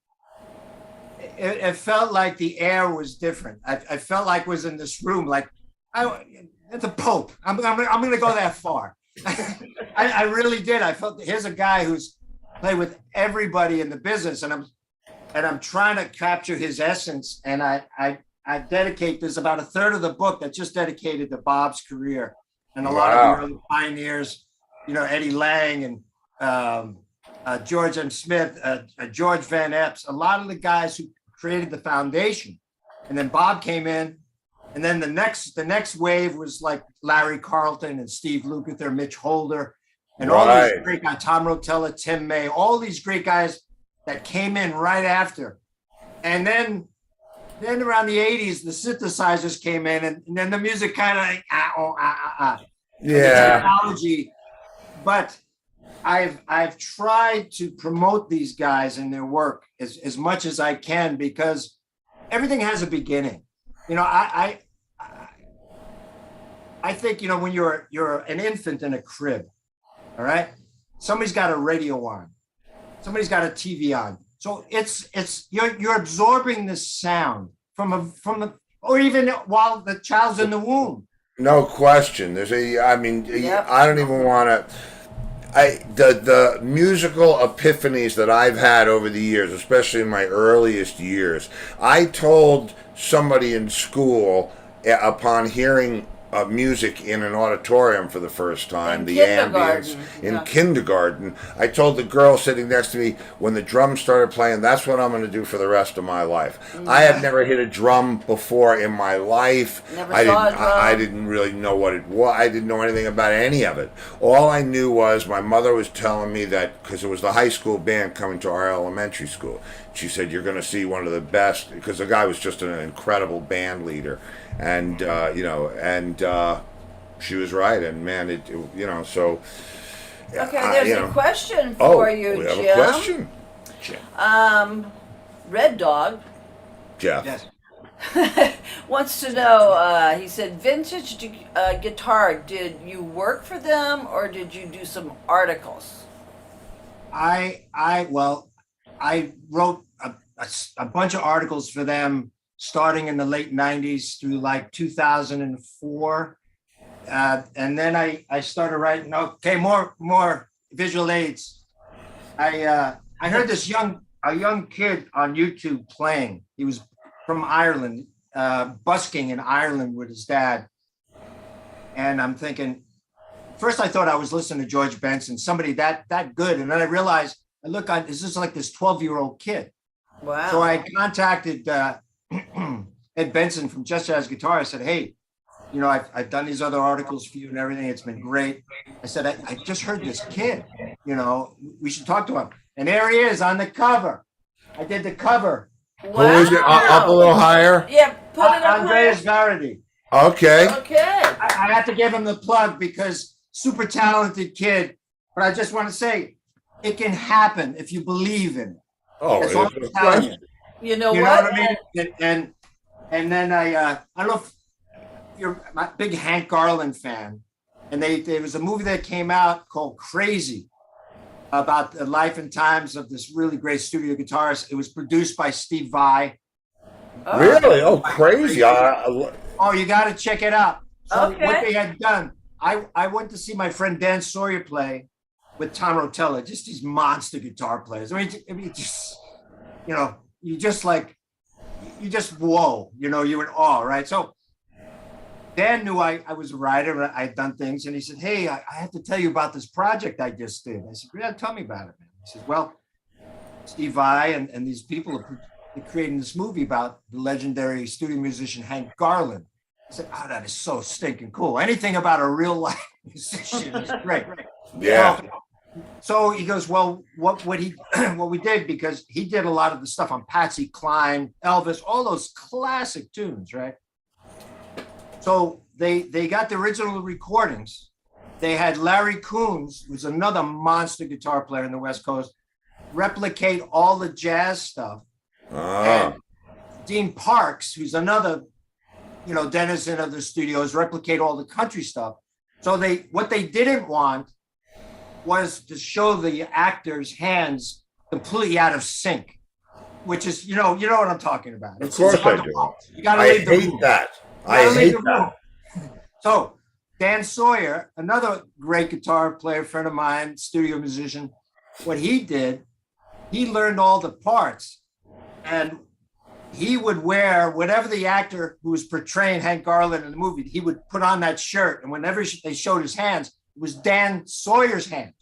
S4: it felt like the air was different. I felt like I was in this room, like the Pope. I'm going to go that far. I really did. I felt here's a guy who's played with everybody in the business, and I'm trying to capture his essence. And I dedicate this about a third of the book that's just dedicated to Bob's career and a lot of the early pioneers. Eddie Lang and George M. Smith, George Van Epps, a lot of the guys who created the foundation. And then Bob came in And then the next wave was like Larry Carlton and Steve Lukather, Mitch Holder, and all these
S2: Right.
S4: great guys, Tom Rotella, Tim May, all these great guys that came in right after. And then around the 80s, the synthesizers came in, and then the music kind of like, the
S2: Yeah.
S4: technology. But I've tried to promote these guys and their work as much as I can, because everything has a beginning. You know, I think, you know, when you're an infant in a crib, all right, somebody's got a radio on, somebody's got a TV on. So it's you're absorbing the sound from a or even while the child's in the womb.
S2: No question.
S3: Yep.
S2: I don't even want to. The musical epiphanies that I've had over the years, especially in my earliest years, I told somebody in school upon hearing music in an auditorium for the first time,
S3: In
S2: the
S3: kindergarten,
S2: ambience in
S3: yeah.
S2: kindergarten. I told the girl sitting next to me, when the drums started playing, that's what I'm going to do for the rest of my life. I had never hit a drum before in my life.
S3: Never
S2: I
S3: saw
S2: didn't.
S3: a drum.
S2: I didn't really know what it was. I didn't know anything about any of it. All I knew was my mother was telling me that, because it was the high school band coming to our elementary school. She said, "You're going to see one of the best," because the guy was just an incredible band leader, and she was right. And man, so.
S3: Okay,
S2: I-
S3: there's
S2: you
S3: a
S2: know.
S3: question
S2: Oh,
S3: for you,
S2: we have
S3: Jim.
S2: a question.
S3: Red Dog
S2: Jeff.
S4: Yes.
S3: wants to know, he said, vintage guitar, did you work for them or did you do some articles?
S4: I wrote a bunch of articles for them starting in the late 90s through like 2004. And then I started writing, okay, more visual aids. I heard a young kid on YouTube playing. He was from Ireland, busking in Ireland with his dad. And I'm thinking, first I thought I was listening to George Benson, somebody that good. And then I realized, is this like this 12-year-old kid?
S3: Wow.
S4: So I contacted Ed Benson from Just Jazz Guitar. I said, hey, you know, I've done these other articles for you and everything. It's been great. I said, I just heard this kid, you know, we should talk to him. And there he is on the cover. I did the cover.
S3: Wow.
S2: Who is it? Up a little higher.
S3: Yeah, put it up
S4: Andreas
S3: higher.
S4: Verdi.
S2: Okay.
S3: Okay.
S4: I have to give him the plug because super talented kid. But I just want to say, it can happen if you believe in it.
S2: Oh,
S4: That's all I'm telling you.
S3: You know
S4: You know
S3: what?
S4: what I mean? And then I don't know if you're a big Hank Garland fan, and there was a movie that came out called Crazy about the life and times of this really great studio guitarist. It was produced by Steve Vai.
S3: Oh,
S2: Really? Oh, crazy.
S4: Oh, you got to check it out. So
S3: Okay.
S4: what they had done, I went to see my friend Dan Sawyer play with Tom Rotella, just these monster guitar players. I mean, just, you know, you just whoa, you know, you're in awe, right? So Dan knew I was a writer, I had done things, and he said, hey, I have to tell you about this project I just did. I said, yeah, tell me about it, man. He said, well, Steve Vai and these people are creating this movie about the legendary studio musician Hank Garland. I said, oh, that is so stinking cool. Anything about a real life musician is great.
S2: Yeah.
S4: So he goes, well, what we did, because he did a lot of the stuff on Patsy Cline, Elvis, all those classic tunes, right? So they got the original recordings. They had Larry Coons, who's another monster guitar player in the West Coast, replicate all the jazz stuff. And Dean Parks, who's another, you know, denizen of the studios, replicate all the country stuff. So what they didn't want was to show the actors' hands completely out of sync, which is, you know what I'm talking about.
S2: Of course I do.
S4: You gotta
S2: I
S4: leave the
S2: hate
S4: room.
S2: that.
S4: You gotta
S2: I
S4: leave
S2: hate
S4: the
S2: that.
S4: room. So Dan Sawyer, another great guitar player, friend of mine, studio musician, what he did, he learned all the parts, and he would wear whatever the actor who was portraying Hank Garland in the movie, he would put on that shirt, and whenever they showed his hands, it was Dan Sawyer's hands.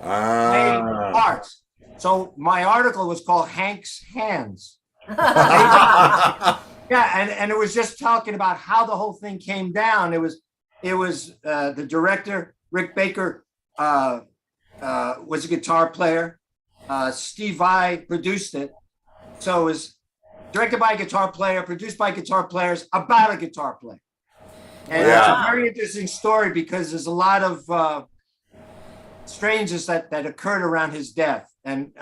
S4: Made parts. So my article was called Hank's Hands. Yeah, and it was just talking about how the whole thing came down. It was the director Rick Baker was a guitar player. Steve Vai produced it, so it was directed by a guitar player, produced by guitar players, about a guitar player. And it's a very interesting story because there's a lot of strangeness that occurred around his death, and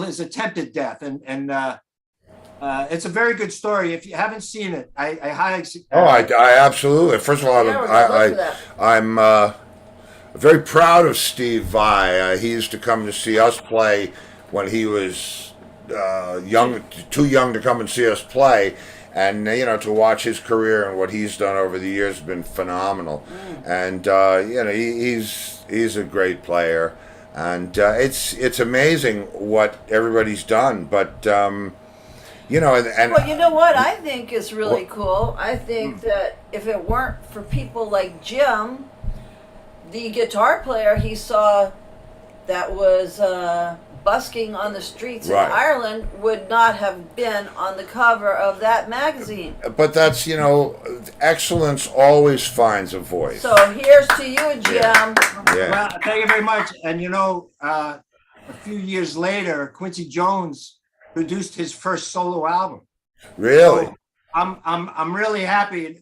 S4: his attempted death, and it's a very good story. If you haven't seen it, I highly.
S2: I absolutely. First of all, I'm very proud of Steve Vai. He used to come to see us play when he was too young to come and see us play. And to watch his career and what he's done over the years has been phenomenal. And he's a great player, and it's amazing what everybody's done. But well,
S3: you know what I think is really cool. I think that if it weren't for people like Jim, the guitar player he saw that was busking on the streets in Ireland would not have been on the cover of that magazine.
S2: But that's, excellence always finds a voice.
S3: So here's to you, Jim.
S2: Yeah.
S4: Well, thank you very much. And a few years later, Quincy Jones produced his first solo album.
S2: Really?
S4: So I'm really happy.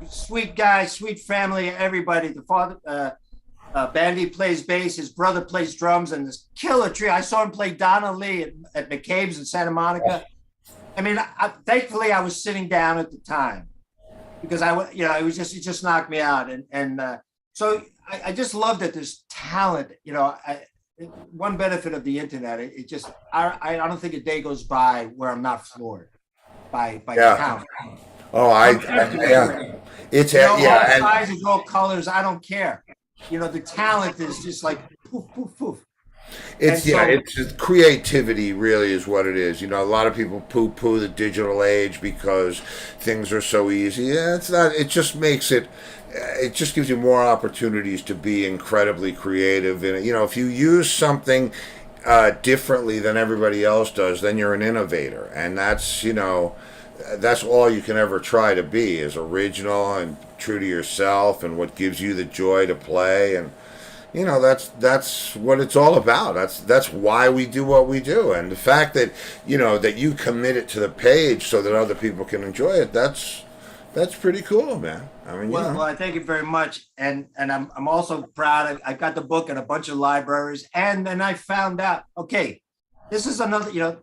S4: Sweet guy, sweet family, everybody. The father. Bandy plays bass, his brother plays drums, and this killer trio. I saw him play Donna Lee at McCabe's in Santa Monica. I mean, thankfully I was sitting down at the time because it just knocked me out. So I just love that there's talent. One benefit of the internet, I don't think a day goes by where I'm not floored by talent.
S2: Oh, it's
S4: all sizes, all colors. I don't care. The talent is just like poof, poof, poof.
S2: It's creativity really is what it is. A lot of people poo-poo the digital age because things are so easy. Yeah, it's not. It just makes it just gives you more opportunities to be incredibly creative. And if you use something differently than everybody else does, then you're an innovator, and that's that's all you can ever try to be, is original and true to yourself and what gives you the joy to play. And that's what it's all about. That's why we do what we do. And the fact that that you commit it to the page so that other people can enjoy it, that's pretty cool, man. I mean,
S4: well, I thank you very much. And I'm also proud. I got the book in a bunch of libraries, and then I found out, okay, this is another, you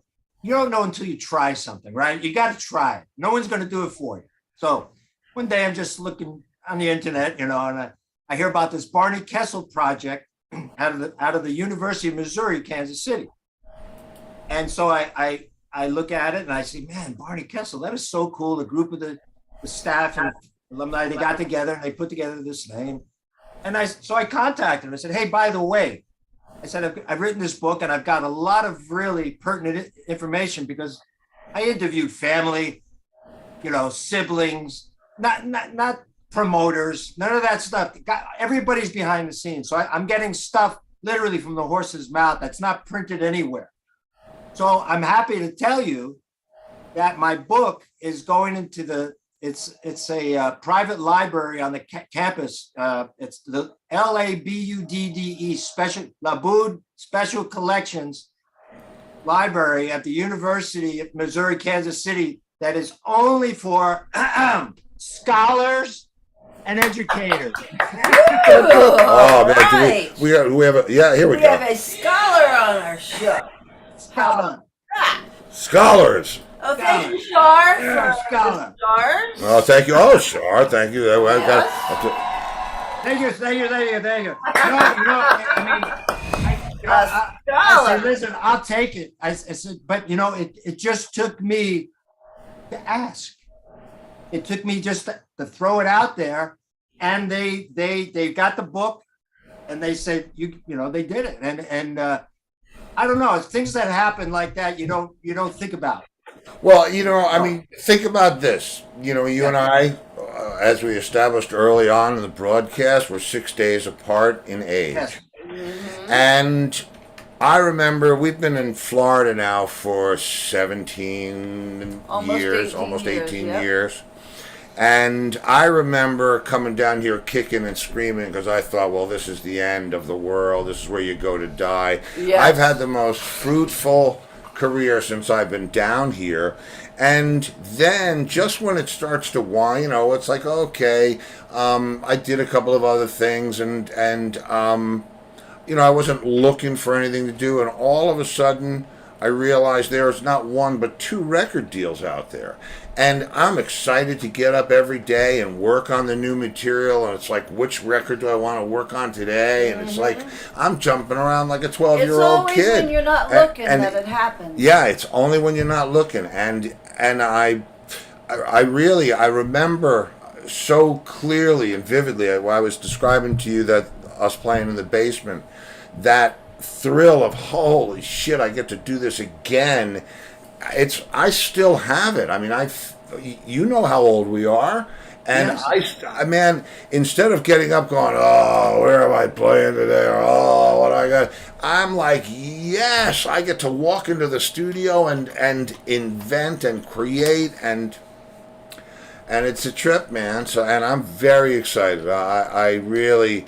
S4: don't know until you try something, right? You got to try it. No one's going to do it for you. So one day I'm just looking on the internet, and I hear about this Barney Kessel project out of the University of Missouri, Kansas City. And so I look at it and I say, man, Barney Kessel, that is so cool. The group of the staff and alumni, they got together and they put together this thing. And so I contacted him. I said, hey, by the way, I said, I've written this book and I've got a lot of really pertinent information because I interviewed family, siblings, not promoters, none of that stuff. Everybody's behind the scenes. So I'm getting stuff literally from the horse's mouth that's not printed anywhere. So I'm happy to tell you that my book is going into it's a private library on the campus. It's the LABUDDE Special Collections Library at the University of Missouri, Kansas City, that is only for scholars and educators.
S2: Oh, man, right. we have a here we go.
S3: We have a scholar on our show.
S2: Scholars.
S3: Oh, thank you, Shar.
S4: Yeah, scholar.
S3: Stars.
S2: Oh, thank you. Oh, Shar, thank you.
S3: Yes.
S4: Thank you.
S3: Scholar.
S4: Listen, I'll take it. I said, but it just took me to ask. It took me just to throw it out there, and they got the book, and they said they did it, and I don't know, it's things that happen like that you don't think about.
S2: Well, I mean, think about this. You and I, as we established early on in the broadcast, we're 6 days apart in age.
S4: Yes.
S2: And I remember we've been in Florida now for 17
S3: Almost
S2: years,
S3: 18
S2: almost
S3: years,
S2: 18
S3: yep.
S2: years. And I remember coming down here kicking and screaming because I thought, well, this is the end of the world. This is where you go to die.
S3: Yes.
S2: I've had the most fruitful career since I've been down here. And then just when it starts to wind, it's like, okay, I did a couple of other things and I wasn't looking for anything to do. And all of a sudden, I realized there's not one but two record deals out there. And I'm excited to get up every day and work on the new material. And it's like, which record do I want to work on today? And it's like, I'm jumping around like a 12-year-old
S3: It's always
S2: kid.
S3: when you're not
S2: And-
S3: looking
S2: and-
S3: that it happens.
S2: Yeah, it's only when you're not looking. And I remember so clearly and vividly, I was describing to you that us playing in the basement, that thrill of holy shit, I get to do this again. I still have it. I mean, you know how old we are, and
S4: Yes.
S2: man, instead of getting up going, oh, where am I playing today? Or, oh, what do I got? I'm like, yes, I get to walk into the studio and invent and create and it's a trip, man. So, and I'm very excited. I really,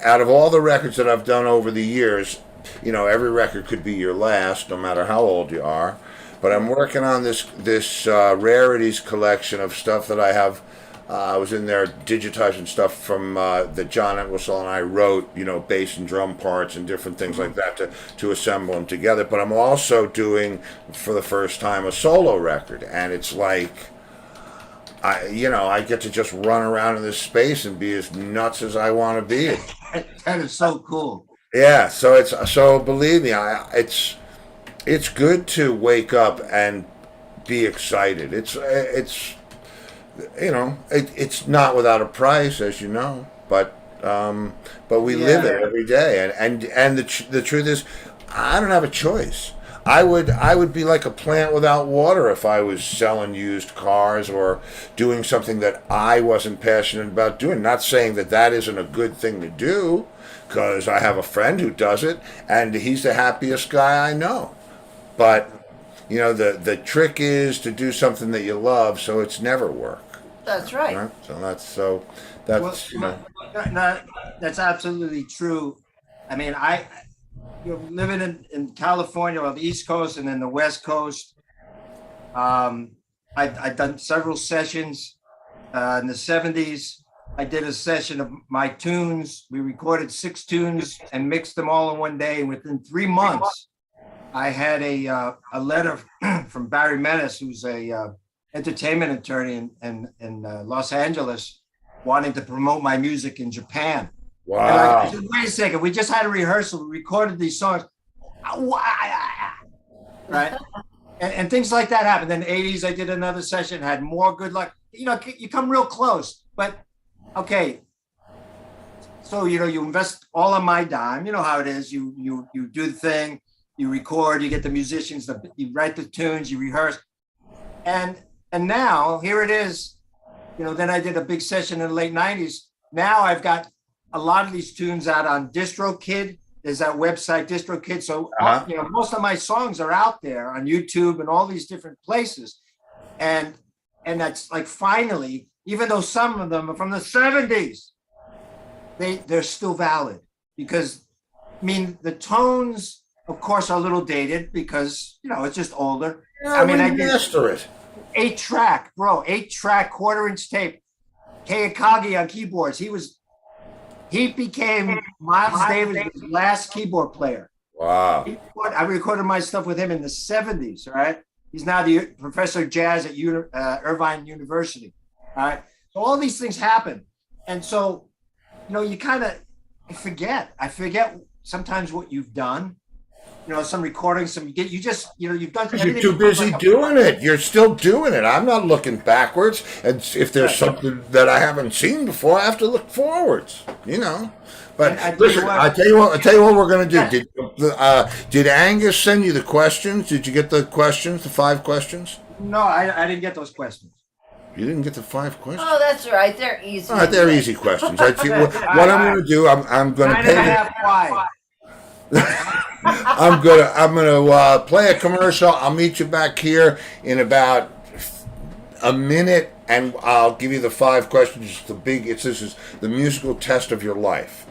S2: out of all the records that I've done over the years, every record could be your last, no matter how old you are. But I'm working on this rarities collection of stuff that I have. I was in there digitizing stuff from that John Entwistle and I wrote, bass and drum parts and different things like that to assemble them together. But I'm also doing, for the first time, a solo record, and it's like, I get to just run around in this space and be as nuts as I want to be.
S4: That is so cool.
S2: Yeah, so believe me, it's good to wake up and be excited. It's not without a price, as you know, but we live it every day, and the truth is, I don't have a choice. I would be like a plant without water if I was selling used cars or doing something that I wasn't passionate about doing. Not saying that isn't a good thing to do, because I have a friend who does it, and he's the happiest guy I know. But the trick is to do something that you love, so it's never work.
S3: That's right.
S2: Right?
S4: That's absolutely true. I mean, living in California on the East Coast and then the West Coast, I've done several sessions in the 70s. I did a session of my tunes. We recorded 6 tunes and mixed them all in one day. And within 3 months, I had a letter from Barry Menace, who's a entertainment attorney in Los Angeles, wanting to promote my music in Japan.
S2: Wow.
S4: And I said, wait a second, we just had a rehearsal. We recorded these songs. Right? And things like that happened. Then in the 80s, I did another session, had more good luck. You come real close. But, okay. So, you invest all on my dime. You know how it is. You do the thing. You record. You get the musicians. You write the tunes. You rehearse. And now, here it is. Then I did a big session in the late 90s. Now I've got a lot of these tunes out on DistroKid. There's that website, DistroKid. So, most of my songs are out there on YouTube and all these different places. And that's like, finally, even though some of them are from the 70s, they're still valid. Because, the tones, of course, are a little dated because, it's just older.
S2: Yeah,
S4: I did
S2: master it.
S4: 8-track, 8-track, 1/4-inch tape. Kayakagi on keyboards. He became Miles Davis' last keyboard player.
S2: Wow.
S4: I recorded my stuff with him in the 70s, all right? He's now the professor of jazz at Irvine University, all right? So all these things happen. And so, you kind of forget. I forget sometimes what you've done. Some recordings, you've done.
S2: You're too busy doing it. You're still doing it. I'm not looking backwards. And if there's something that I haven't seen before, I have to look forwards. But listen, I tell you what we're gonna do. Did Angus send you the questions? Did you get the questions? The 5 questions?
S4: No, I didn't get those questions.
S2: You didn't get the 5 questions?
S3: Oh, that's right. They're easy.
S2: All right, they're easy questions. What I'm going to do, I'm going to pay.
S4: Why?
S2: I'm gonna play a commercial. I'll meet you back here in about a minute, and I'll give you the 5 questions. This is the musical test of your life.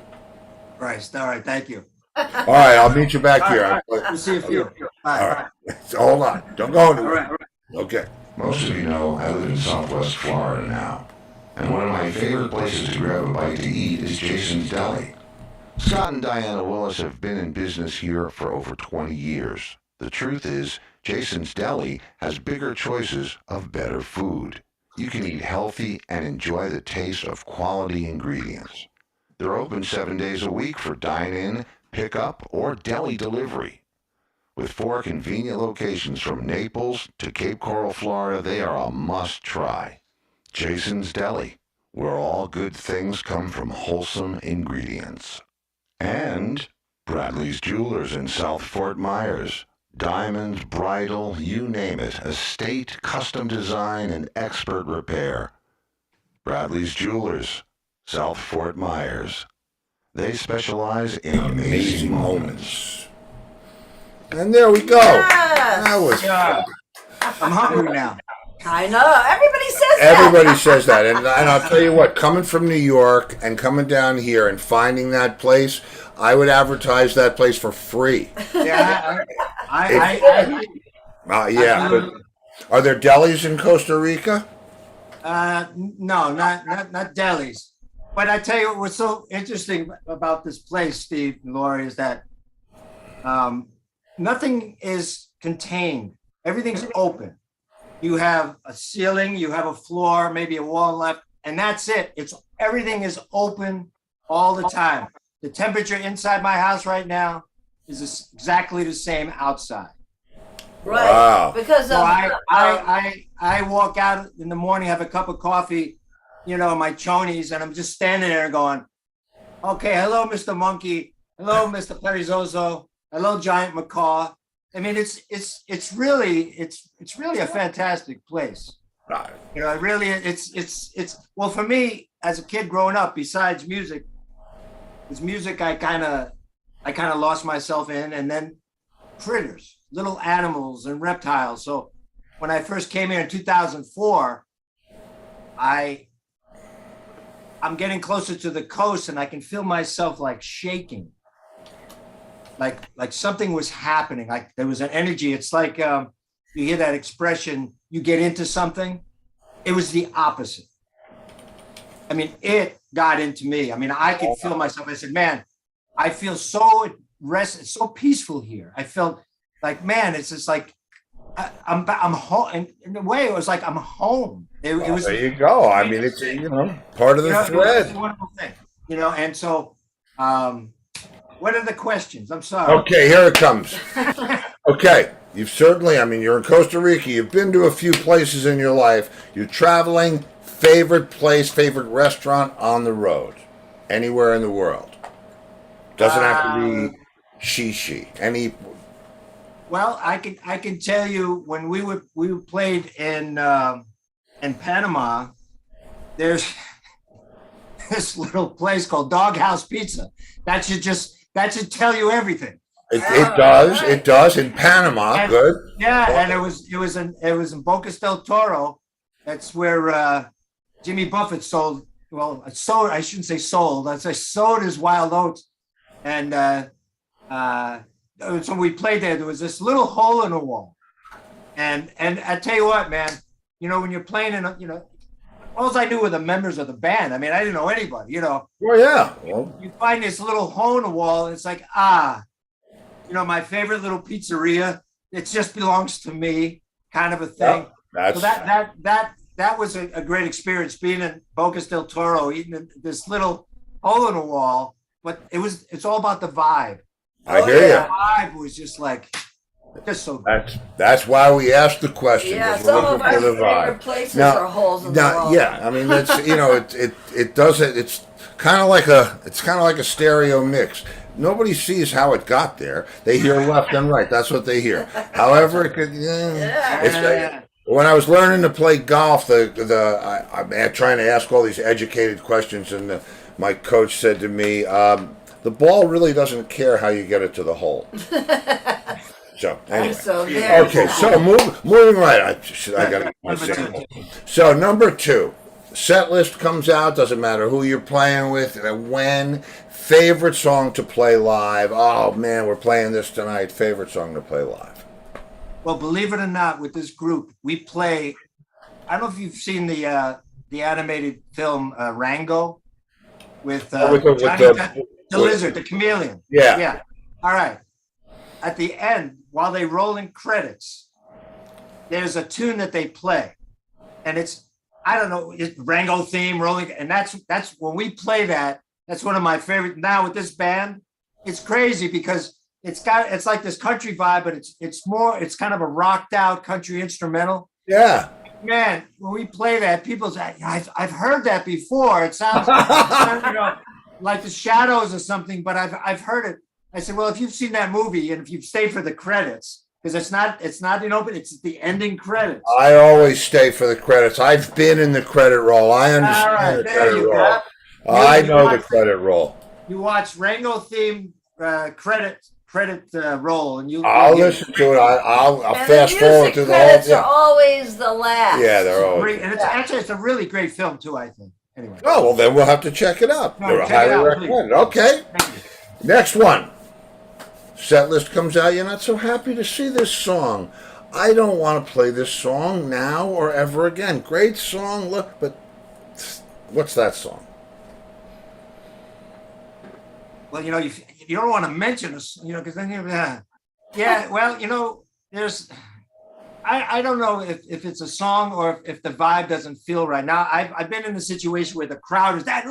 S4: Christ. All right. Thank you.
S2: All right, I'll meet you back here.
S4: We'll see if you.
S2: All right. So hold on. Don't go anywhere.
S4: All right.
S2: Okay.
S5: Most of you know I live in Southwest Florida now, and one of my favorite places to grab a bite to eat is Jason's Deli. Scott and Diana Willis have been in business here for over 20 years. The truth is, Jason's Deli has bigger choices of better food. You can eat healthy and enjoy the taste of quality ingredients. They're open 7 days a week for dine-in, pick-up, or deli delivery. With 4 convenient locations from Naples to Cape Coral, Florida, they are a must-try. Jason's Deli, where all good things come from wholesome ingredients. And Bradley's Jewelers in South Fort Myers. Diamonds, bridal, you name it, estate, custom design, and expert repair. Bradley's Jewelers, South Fort Myers. They specialize in amazing moments.
S2: And there we go.
S3: Yes.
S2: That was
S4: Yeah. I'm hungry now.
S3: I know. Everybody says that.
S2: Everybody says that, and I'll tell you what. Coming from New York and coming down here and finding that place, I would advertise that place for free.
S4: Yeah.
S2: Yeah. But are there delis in Costa Rica?
S4: No, not delis. But I tell you what's so interesting about this place, Steve and Lori, is that nothing is contained. Everything's open. You have a ceiling, you have a floor, maybe a wall left, and that's it. Everything is open all the time. The temperature inside my house right now is exactly the same outside.
S3: Right.
S2: Wow.
S3: Because
S4: So
S3: of
S4: I walk out in the morning, have a cup of coffee, my chonies, and I'm just standing there going, okay, hello, Mr. Monkey. Hello, Mr. Perezoso. Hello, Giant Macaw. I mean, it's really a fantastic place.
S2: Right.
S4: It really, well, for me, as a kid growing up, besides music, it's music I kind of lost myself in, and then critters, little animals and reptiles. So when I first came here in 2004, I'm getting closer to the coast, and I can feel myself like shaking, like something was happening. Like there was an energy. It's like you hear that expression, you get into something. It was the opposite. I mean, it got into me. I mean, I could feel myself. I said, man, I feel so at rest. It's so peaceful here. I felt like, man, it's just like I'm home. And in a way, it was like I'm home. It was.
S2: There you go. I mean, it's part of the thread.
S4: It's a wonderful thing, And so, what are the questions? I'm sorry.
S2: Okay, here it comes. Okay, you're in Costa Rica. You've been to a few places in your life. You're traveling. Favorite place, favorite restaurant on the road, anywhere in the world. Doesn't have to be shishi.
S4: Well, I can tell you when we played in Panama, there's this little place called Doghouse Pizza. That should tell you everything.
S2: It does in Panama. Good.
S4: Yeah, and it was in Bocas del Toro. That's where Jimmy Buffett sold. Well, I shouldn't say sold. I say sold his Wild Oats, and so we played there. There was this little hole in the wall, and I tell you what, man. When you're playing in, all I knew were the members of the band. I mean, I didn't know anybody.
S2: Well, yeah. Well,
S4: you find this little hole in the wall, and it's like, my favorite little pizzeria. It just belongs to me, kind of a thing.
S2: Yeah,
S4: so that was a great experience, being in Bocas del Toro, eating in this little hole in the wall. But it's all about the vibe.
S2: I hear you.
S4: The vibe was just so good.
S2: That's why we asked the question.
S3: Yeah,
S2: 'cause we're
S3: some of
S2: looking
S3: our
S2: for the
S3: favorite
S2: vibe.
S3: places are holes in the wall.
S2: Yeah, I mean, that's it does it. It's kind of like a stereo mix. Nobody sees how it got there. They hear left and right. That's what they hear. However, it could. When I was learning to play golf, I'm trying to ask all these educated questions, and my coach said to me, the ball really doesn't care how you get it to the hole. So anyway.
S3: So there.
S2: Okay, so moving right. I got my
S4: Number two.
S2: sample. So number 2, set list comes out. Doesn't matter who you're playing with and when. Favorite song to play live. Oh man, we're playing this tonight. Favorite song to play live.
S4: Well, believe it or not, with this group, we play. I don't know if you've seen the animated film Rango with the lizard, the chameleon.
S2: Yeah.
S4: Yeah. All right. At the end, while they roll in credits, there's a tune that they play, and it's Rango theme rolling, and that's when we play that. That's one of my favorite. Now with this band, it's crazy because it's like this country vibe, but it's kind of a rocked out country instrumental.
S2: Yeah.
S4: Man, when we play that, people say, I've heard that before. It sounds like the Shadows or something, but I've heard it. I said, well, if you've seen that movie and if you've stayed for the credits, because it's not but it's the ending credits.
S2: I always stay for the credits. I've been in the credit roll. I understand
S4: All right,
S2: the
S4: there
S2: credit
S4: you
S2: roll.
S4: go.
S2: I know the credit roll.
S4: You watch Rango theme credit roll, and
S2: I'll listen to it. I'll
S3: And
S2: fast
S3: the
S2: forward
S3: music
S2: through the whole
S3: credits
S2: thing.
S3: are always the last.
S2: Yeah, they're always.
S4: And it's a really great film too, I think. Anyway.
S2: Oh well, then we'll have to check it out.
S4: No,
S2: They're
S4: check it
S2: highly
S4: out,
S2: recommended. Okay,
S4: Thank you.
S2: next one. Set list comes out. You're not so happy to see this song. I don't want to play this song now or ever again. Great song, look, but what's that song?
S4: Well, you don't want to mention this, because then yeah. Well, there's. I don't know if it's a song or if the vibe doesn't feel right. Now I've been in a situation where the crowd is that,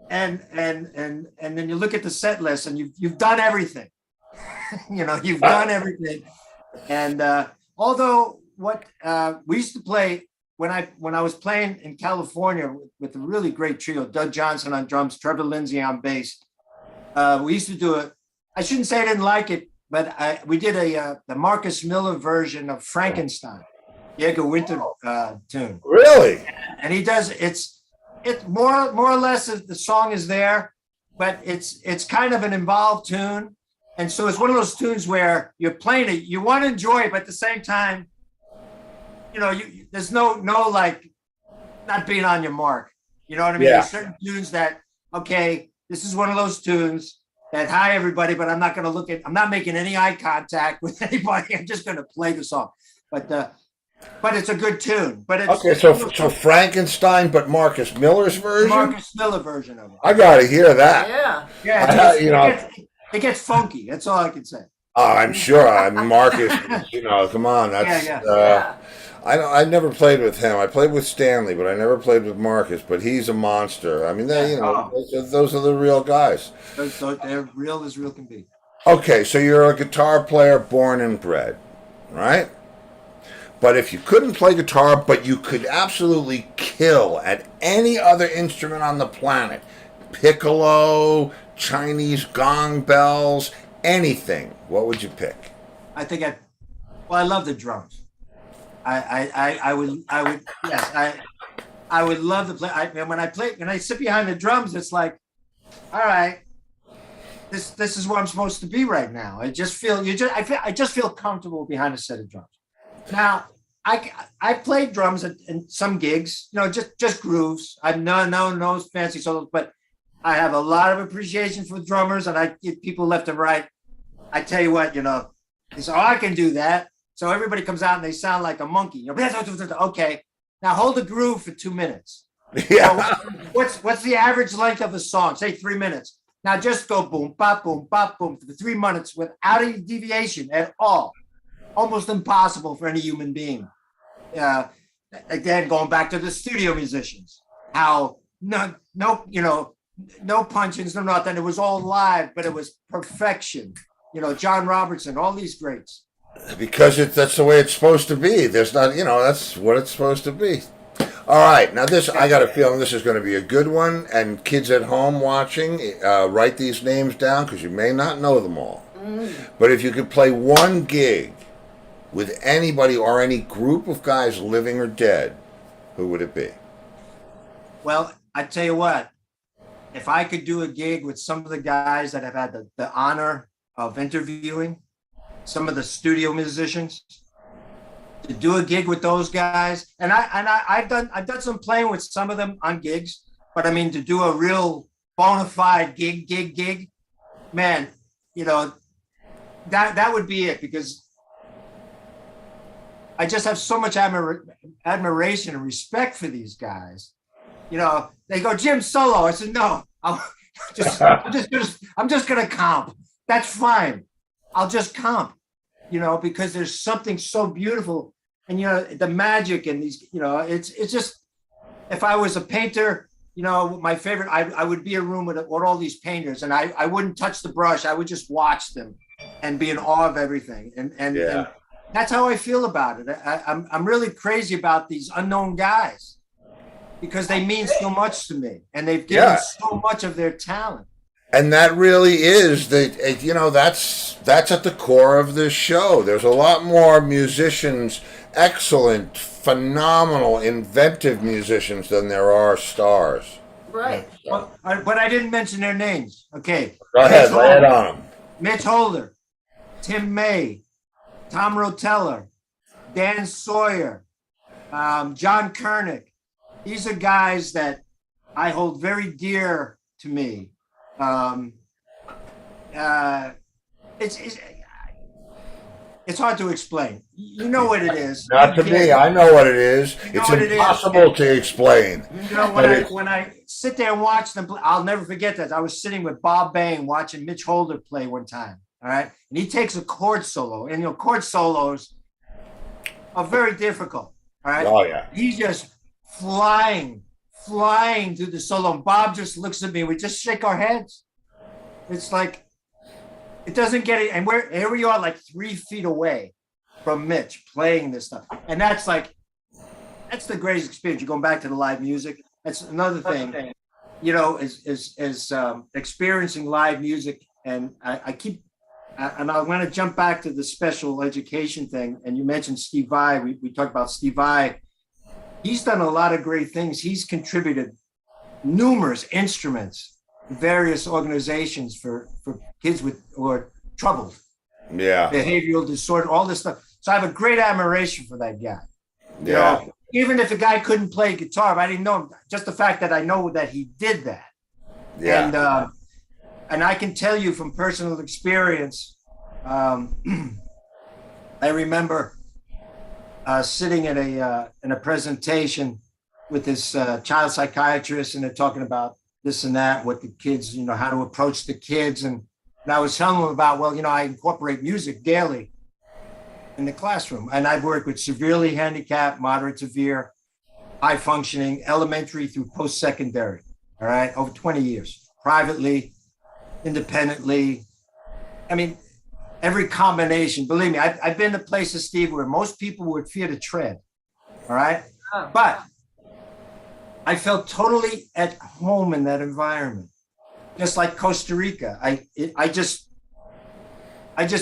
S4: and then you look at the set list and you've done everything. You've done everything. And although what we used to play when I was playing in California with a really great trio, Doug Johnson on drums, Trevor Lindsay on bass, we used to do it. I shouldn't say I didn't like it, but we did the Marcus Miller version of Frankenstein, Jaeger Winter tune.
S2: Really?
S4: And he does it's more or less the song is there, but it's kind of an involved tune. And so it's one of those tunes where you're playing it, you want to enjoy it, but at the same time, there's no like not being on your mark. You know what I mean?
S2: Yeah.
S4: There's certain tunes that, okay, this is one of those tunes that, hi everybody, but I'm not making any eye contact with anybody. I'm just going to play the song. But it's a good tune. But it's
S2: Okay, so Frankenstein, but Marcus Miller's version.
S4: Marcus Miller version of it.
S2: I gotta hear that.
S3: Yeah.
S4: Yeah, it gets funky. That's all I can say.
S2: Oh, I'm sure. Marcus. Come on. That's.
S3: Yeah.
S2: I never played with him. I played with Stanley, but I never played with Marcus. But he's a monster. I mean, those are the real guys.
S4: They're real as real can be.
S2: Okay, so you're a guitar player born and bred, right? But if you couldn't play guitar, but you could absolutely kill at any other instrument on the planet, piccolo, Chinese gong bells, anything, what would you pick?
S4: I love the drums. I would love to play. When I sit behind the drums, it's like, all right, this is where I'm supposed to be right now. I just feel comfortable behind a set of drums. Now, I played drums in some gigs, just grooves. I've no fancy solos, but I have a lot of appreciation for drummers, and I get people left and right. I tell you what, they say, oh, I can do that. So everybody comes out and they sound like a monkey. Okay, now hold the groove for 2 minutes.
S2: Yeah.
S4: So what's the average length of a song? Say 3 minutes. Now just go boom, bop, boom, bop, boom for 3 minutes without any deviation at all. Almost impossible for any human being. Again, going back to the studio musicians, how no punch-ins, no nothing. It was all live, but it was perfection. John Robertson, all these greats.
S2: Because that's the way it's supposed to be. There's not, that's what it's supposed to be. All right, now I got a feeling this is going to be a good one. And kids at home watching, write these names down because you may not know them all. But if you could play one gig with anybody or any group of guys living or dead, who would it be?
S4: Well, I tell you what, if I could do a gig with some of the guys that have had the honor of interviewing some of the studio musicians, to do a gig with those guys, and I've done some playing with some of them on gigs, but I mean to do a real bona fide gig, man, you know, that would be it, because I just have so much admiration and respect for these guys. You know, they go, Jim solo. I said, no, I'm just gonna comp. That's fine. I'll just comp, you know, because there's something so beautiful, and you know, the magic and these, you know, it's just, if I was a painter, you know, my favorite, I would be a room with all these painters, and I wouldn't touch the brush. I would just watch them and be in awe of everything. And that's how I feel about it. I'm really crazy about these unknown guys, because they mean so much to me, and they've given so much of their talent.
S2: And that really is you know, that's at the core of this show. There's a lot more musicians, excellent, phenomenal, inventive musicians than there are stars.
S3: Right.
S4: Well, but I didn't mention their names. Okay.
S2: Go ahead, lay it on them.
S4: Mitch Holder, Tim May, Tom Rotella, Dan Sawyer, John Kernick. These are guys that I hold very dear to me. It's hard to explain. You know what it is.
S2: Not to me. I know what it is. It's impossible to explain.
S4: You know, when I sit there and watch them play, I'll never forget that. I was sitting with Bob Bain watching Mitch Holder play one time. All right. And he takes a chord solo. And, you know, chord solos are very difficult. All right.
S2: Oh, yeah.
S4: He's just flying through the solo. And Bob just looks at me. We just shake our heads. It's like, it doesn't get it. And here we are, like 3 feet away from Mitch playing this stuff. And that's the greatest experience. You're going back to the live music. That's another thing, you know, is experiencing live music. And and I want to jump back to the special education thing. And you mentioned Steve Vai. We talked about Steve Vai. He's done a lot of great things. He's contributed numerous instruments to various organizations for kids who are troubled.
S2: Yeah.
S4: Behavioral disorder, all this stuff. So I have a great admiration for that guy.
S2: Yeah.
S4: You know, even if a guy couldn't play guitar, I didn't know him. Just the fact that I know that he did that.
S2: Yeah.
S4: And I can tell you from personal experience, I remember sitting at in a presentation with this child psychiatrist, and they're talking about this and that, what the kids, you know, how to approach the kids. And I was telling them about, well, you know, I incorporate music daily in the classroom. And I've worked with severely handicapped, moderate, severe, high functioning, elementary through post-secondary, all right, over 20 years, privately, independently. I mean, every combination, believe me, I've been to places, Steve, where most people would fear to tread, all right? But I felt totally at home in that environment, just like Costa Rica. I just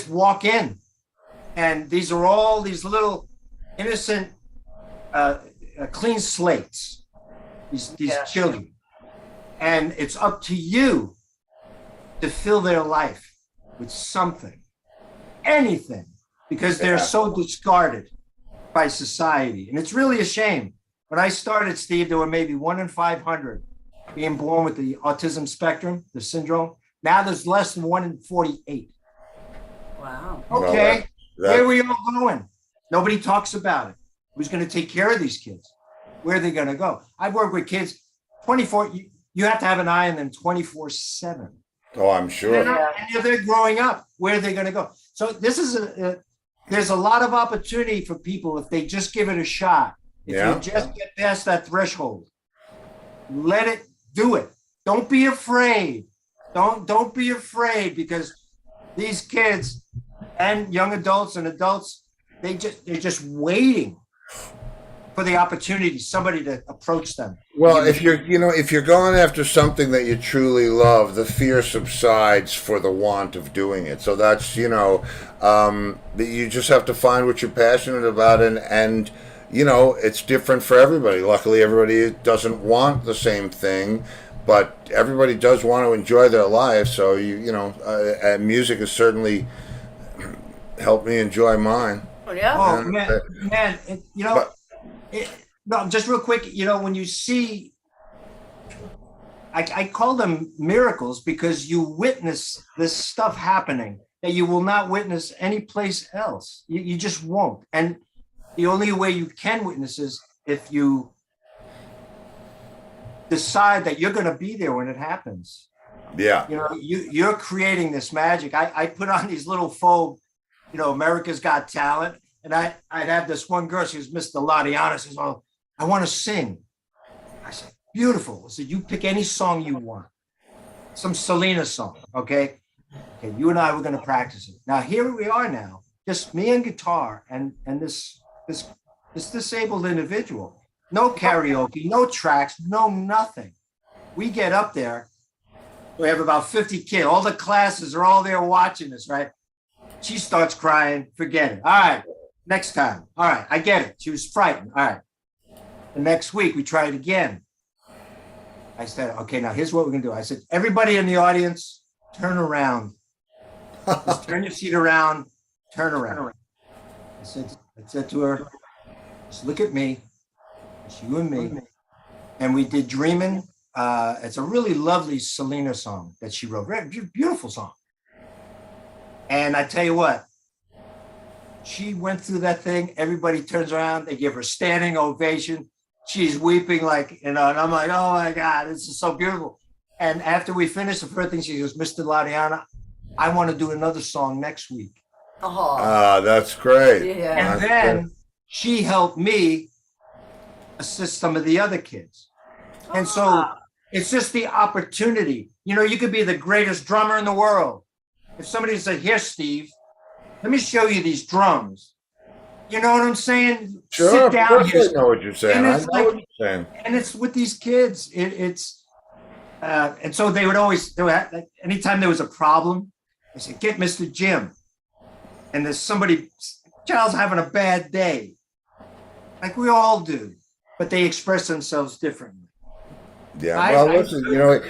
S4: walk in, and these are all these little innocent, clean slates, these children, and it's up to you to fill their life with something, anything, because they're so discarded by society, and it's really a shame. When I started, Steve, there were maybe 1 in 500 being born with the autism spectrum, the syndrome. Now there's less than 1 in 48.
S3: Wow.
S4: Okay, where are we all going? Nobody talks about it. Who's going to take care of these kids? Where are they going to go? I've worked with kids 24. You have to have an eye on them 24/7.
S2: Oh, I'm sure.
S4: And they're growing up. Where are they going to go? So this is there's a lot of opportunity for people if they just give it a shot. If you just get past that threshold, let it do it. Don't be afraid. Don't be afraid, because these kids and young adults and adults, they're just waiting for the opportunity, somebody to approach them.
S2: Well, if you're going after something that you truly love, the fear subsides for the want of doing it. So that's, you just have to find what you're passionate about, and you know, it's different for everybody. Luckily, everybody doesn't want the same thing, but everybody does want to enjoy their life. So and music has certainly helped me enjoy mine.
S3: Oh, yeah.
S4: Oh
S2: And,
S4: man,
S2: but
S4: no, just real quick, when you see, I call them miracles because you witness this stuff happening that you will not witness anyplace else. You just won't. And the only way you can witness is if you decide that you're going to be there when it happens.
S2: yeah,
S4: You're creating this magic. I put on these little faux, America's Got Talent. And I'd have this one girl, she was Miss Ladiana, says, "Oh, I want to sing." I said, "Beautiful." I said, "You pick any song you want. Some Selena song, okay? Okay, you and I were going to practice it. Now here we are now, just me and guitar and this disabled individual. No karaoke, no tracks, no nothing. We get up there. We have about 50 kids. All the classes are all there watching us, right? She starts crying. Forget it. All right, next time. All right, I get it. She was frightened. All right. The next week, we tried again. I said, okay, now here's what we're going to do. I said, everybody in the audience, turn around. Just turn your seat around, turn around. I said to her, just look at me. It's you and me. And we did Dreamin'. It's a really lovely Selena song that she wrote. Beautiful song. And I tell you what, she went through that thing. Everybody turns around. They give her standing ovation. She's weeping and I'm like, oh my God, this is so beautiful. And after we finished the first thing, she goes, "Mr. Ladiana, I want to do another song next week."
S3: Oh,
S2: that's great.
S3: yeah.
S4: And then she helped me assist some of the other kids. And so it's just the opportunity. You could be the greatest drummer in the world. If somebody said, "Here, Steve, let me show you these drums." You know what I'm saying?
S2: Sure,
S4: Sit down
S2: of course
S4: here.
S2: I know what you're saying.
S4: And
S2: I
S4: it's
S2: know what you're saying.
S4: And it's with these kids. And so they would anytime there was a problem, they said, "Get Mr. Jim." And there's child's having a bad day. Like we all do, but they express themselves differently.
S2: Yeah, well, listen, oh,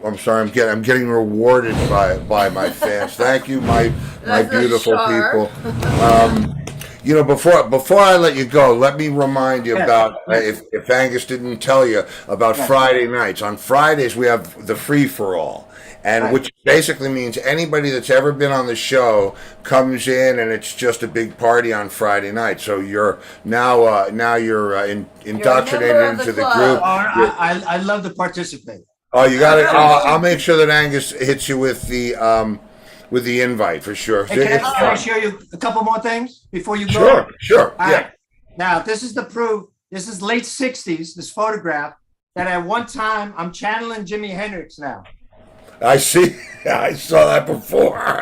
S2: I'm sorry, I'm getting rewarded by my fans. Thank you, my
S3: That's a
S2: beautiful
S3: shark.
S2: people. Before I let you go, let me remind you about if Angus didn't tell you about Friday nights. On Fridays we have the free for all. And which basically means anybody that's ever been on the show comes in, and it's just a big party on Friday night. So you're now indoctrinated into the group.
S4: I love to participate.
S2: Oh, you got it. I'll make sure that Angus hits you with the invite for sure.
S4: Hey, can I show you a couple more things before you go?
S2: Sure.
S4: All
S2: Yeah.
S4: right. Now, this is the proof. This is late 60s, this photograph, that at one time, I'm channeling Jimi Hendrix now.
S2: I see. I saw that before.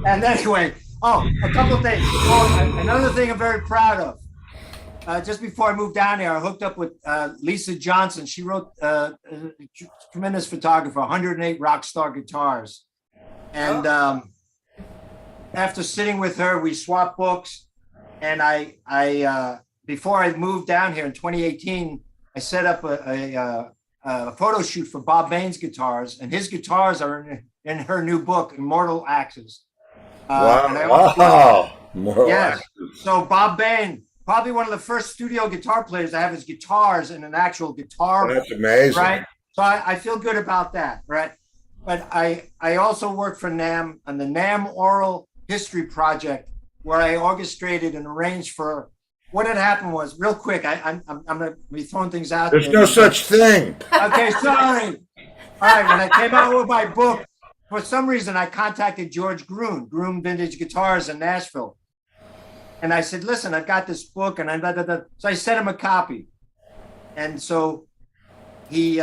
S4: and anyway, a couple things. Another thing I'm very proud of. Just before I moved down here, I hooked up with Lisa Johnson. She wrote a tremendous photographer, 108 Rockstar guitars. And after sitting with her, we swapped books. And I before I moved down here in 2018, I set up a photo shoot for Bob Bain's guitars, and his guitars are in her new book, Immortal Axes.
S2: Wow.
S4: Yes. So Bob Bain, probably one of the first studio guitar players to have his guitars in an actual guitar.
S2: That's amazing.
S4: Right. So I feel good about that. Right. But I also work for NAMM on the NAMM Oral History Project, where I orchestrated and arranged for. What had happened was, real quick, I'm going to be throwing things out
S2: there. There's no such thing.
S4: Okay, sorry. All right, when I came out with my book, for some reason, I contacted George Groom Vintage Guitars in Nashville. And I said, "Listen, I've got this book," and so I sent him a copy. And so he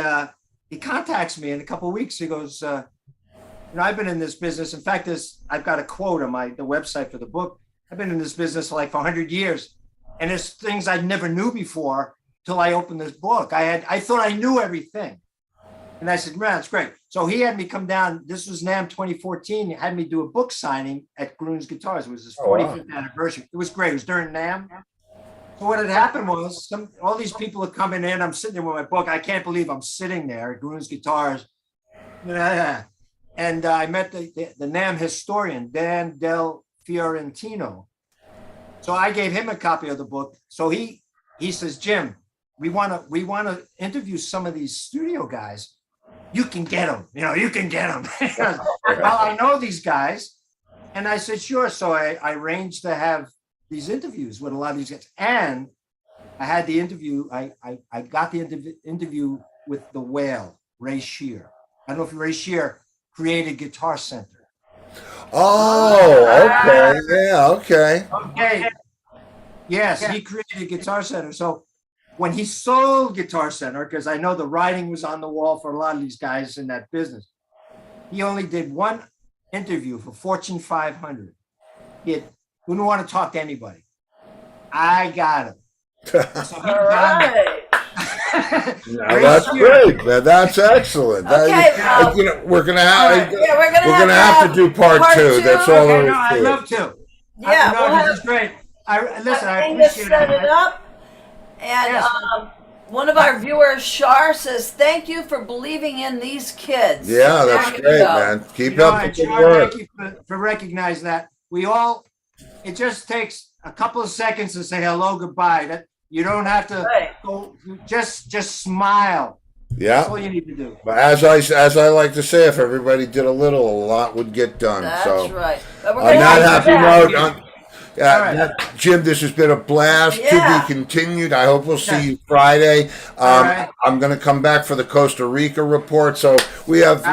S4: contacts me in a couple of weeks. He goes, I've been in this business. In fact, I've got a quote on the website for the book. I've been in this business for 100 years. And there's things I never knew before till I opened this book. I thought I knew everything. And I said, "Man, that's great." So he had me come down. This was NAMM 2014. He had me do a book signing at Groom's Guitars. It was his 45th anniversary. It was great. It was during NAMM. So what had happened was all these people are coming in. I'm sitting there with my book. I can't believe I'm sitting there at Groom's Guitars. And I met the NAMM historian, Dan Del Fiorentino. So I gave him a copy of the book. So he says, Jim, we want to interview some of these studio guys. You can get them. You can get them. Well, I know these guys. And I said, sure. So I arranged to have these interviews with a lot of these guys. And I had the interview. I got the interview with the Whale, Ray Shear. I don't know if Ray Shear created Guitar Center.
S2: Oh, okay. Yeah, okay.
S4: Okay. Yes, he created Guitar Center. So when he sold Guitar Center, because I know the writing was on the wall for a lot of these guys in that business, he only did one interview for Fortune 500. He didn't want to talk to anybody. I got him. So he
S3: All right.
S2: Now, that's great. That's excellent.
S3: Okay,
S2: We're gonna have
S3: Yeah,
S2: we're gonna have to do part two. That's all
S4: Okay,
S2: there
S4: no,
S2: is
S4: I'd
S2: to
S4: love
S2: it.
S4: to.
S3: Yeah,
S4: No,
S3: we'll
S4: this
S3: have
S4: is great. I
S3: Angus
S4: appreciate
S3: set it
S4: it.
S3: up. And
S4: Yes.
S3: one of our viewers, Shar, says, thank you for believing in these kids.
S2: Yeah, that's
S3: There you
S2: great,
S3: go.
S2: man. Keep
S4: You know,
S2: up the
S4: and
S2: good
S4: Char,
S2: work.
S4: thank you for recognizing that. It just takes a couple of seconds to say hello, goodbye. That you don't have to
S3: Right.
S4: go, just smile. That's
S2: Yeah.
S4: all you need to do.
S2: But as I like to say, if everybody did a little, a lot would get done.
S3: That's
S2: so
S3: right. But we're
S2: on
S3: gonna
S2: that
S3: have you
S2: happy
S3: back.
S2: note,
S4: All right.
S2: Jim, this has been a blast.
S3: Yeah.
S2: To be continued. I hope we'll see
S4: Yeah.
S2: you Friday.
S4: All right.
S2: I'm going to come back for the Costa Rica report. So we have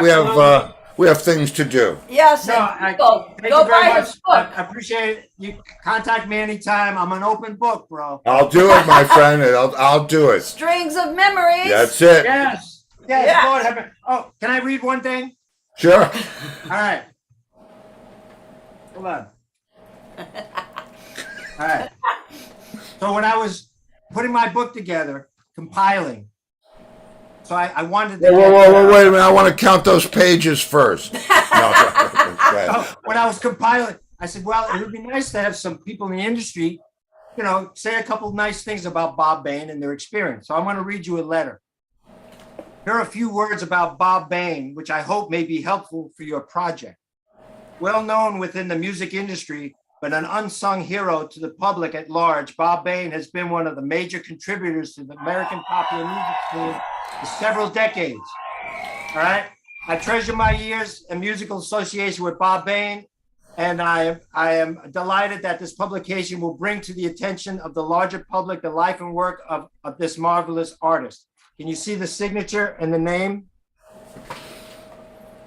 S2: things to do.
S3: Yes,
S4: No,
S3: and people,
S4: thank
S3: go
S4: you very
S3: buy
S4: much.
S3: his book.
S4: I appreciate it. You contact me anytime. I'm an open book, bro.
S2: I'll do it, my friend. And I'll do it.
S3: Strings of Memories.
S2: That's it.
S4: Yes.
S3: Yeah.
S4: Lord have mercy. Oh, can I read one thing?
S2: Sure.
S4: All right. Hold on. All right. So when I was putting my book together, compiling, so I wanted to.
S2: Whoa, wait a minute. I want to count those pages first. No, okay.
S4: When I was compiling, I said, well, it would be nice to have some people in the industry, say a couple of nice things about Bob Bain and their experience. So I'm going to read you a letter. Here are a few words about Bob Bain, which I hope may be helpful for your project. Well known within the music industry, but an unsung hero to the public at large, Bob Bain has been one of the major contributors to the American popular music scene for several decades. All right. I treasure my years in musical association with Bob Bain, and I am delighted that this publication will bring to the attention of the larger public the life and work of this marvelous artist. Can you see the signature and the name?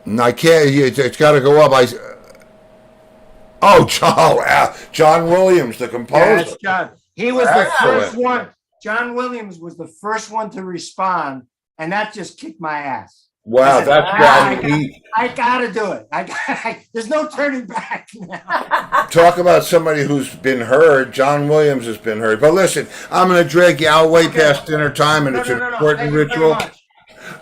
S2: And I can't. It's got to go up. John Williams, the composer.
S4: That's John. He was the
S2: Excellent.
S4: first one. John Williams was the first one to respond, and that just kicked my ass.
S2: Wow,
S4: I said,
S2: that's
S4: I gotta do it. There's no turning back now.
S2: talk about somebody who's been heard. John Williams has been heard. But listen, I'm going to drag you out way past dinner time, and it's an important
S4: Thank you very
S2: ritual.
S4: much.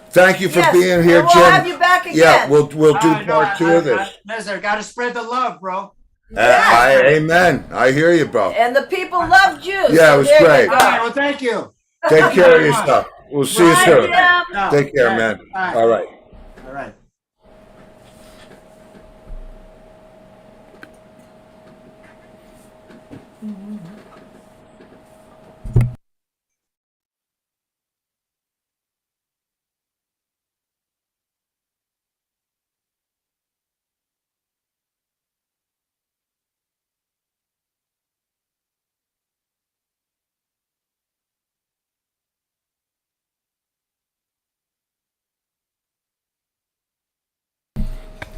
S2: Thank you for
S3: Yes,
S2: being here,
S3: and we'll
S2: Jim.
S3: have you back again.
S2: Yeah, we'll do
S4: No,
S2: part two of this.
S4: Listen, gotta spread the love, bro.
S2: Amen. I hear you, bro.
S3: And the people loved you.
S2: Yeah, it was
S3: there you
S2: great.
S3: go.
S4: All right, well, thank you.
S2: Take care of yourself. We'll see you
S3: Bye,
S2: soon.
S3: Jim.
S4: No,
S2: Take care,
S4: all
S2: man.
S4: right,
S2: All right.
S4: All right.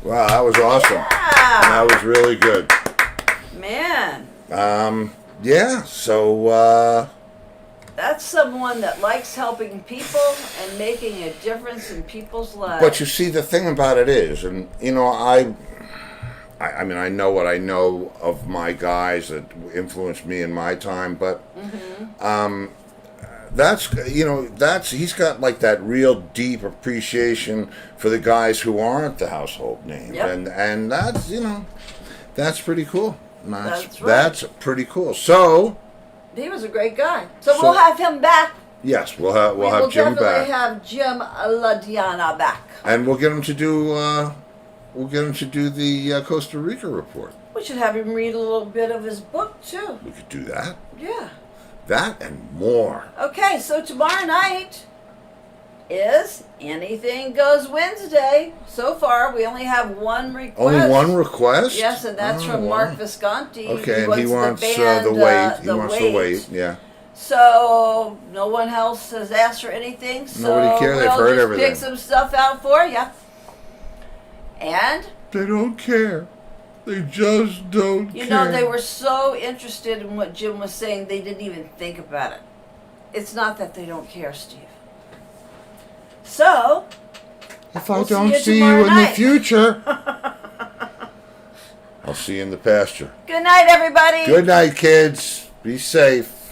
S2: Wow, that was awesome. That was really good.
S3: Man,
S2: Yeah, so,
S3: that's someone that likes helping people and making a difference in people's lives.
S2: but you see, the thing about it is, and, I mean, I know what I know of my guys that influenced me in my time, but he's got like that real deep appreciation for the guys who aren't the household name,
S3: Yep.
S2: and that's that's pretty cool.
S3: That's right.
S2: That's pretty cool. So
S3: He was a great guy. So,
S2: So-
S3: we'll have him back.
S2: Yes, we'll have
S3: We will
S2: Jim
S3: definitely
S2: back,
S3: have Jim LaDiana back.
S2: and we'll get him to do the Costa Rica report.
S3: We should have him read a little bit of his book, too.
S2: We could do that,
S3: Yeah.
S2: that and more.
S3: Okay, so tomorrow night is Anything Goes Wednesday. So far, we only have one request.
S2: Only one request?
S3: Yes, and that's
S2: Oh,
S3: from
S2: wow.
S3: Mark Visconti.
S2: Okay, and he wants
S3: the band,
S2: the weight. He
S3: the
S2: wants the weight. Yeah.
S3: So no one else has asked for anything. So
S2: Nobody cares. They've
S3: we'll
S2: heard
S3: just
S2: everything.
S3: pick some stuff out for you. And
S2: They don't care. They just don't
S3: you know they were so interested in what Jim was saying, they didn't even think about it. It's not that they don't care, Steve. So
S2: If I
S3: we'll
S2: don't
S3: see
S2: see
S3: you
S2: you in
S3: tomorrow
S2: the
S3: night.
S2: future, I'll see you in the pasture.
S3: Good night, everybody.
S2: Good night, kids. Be safe.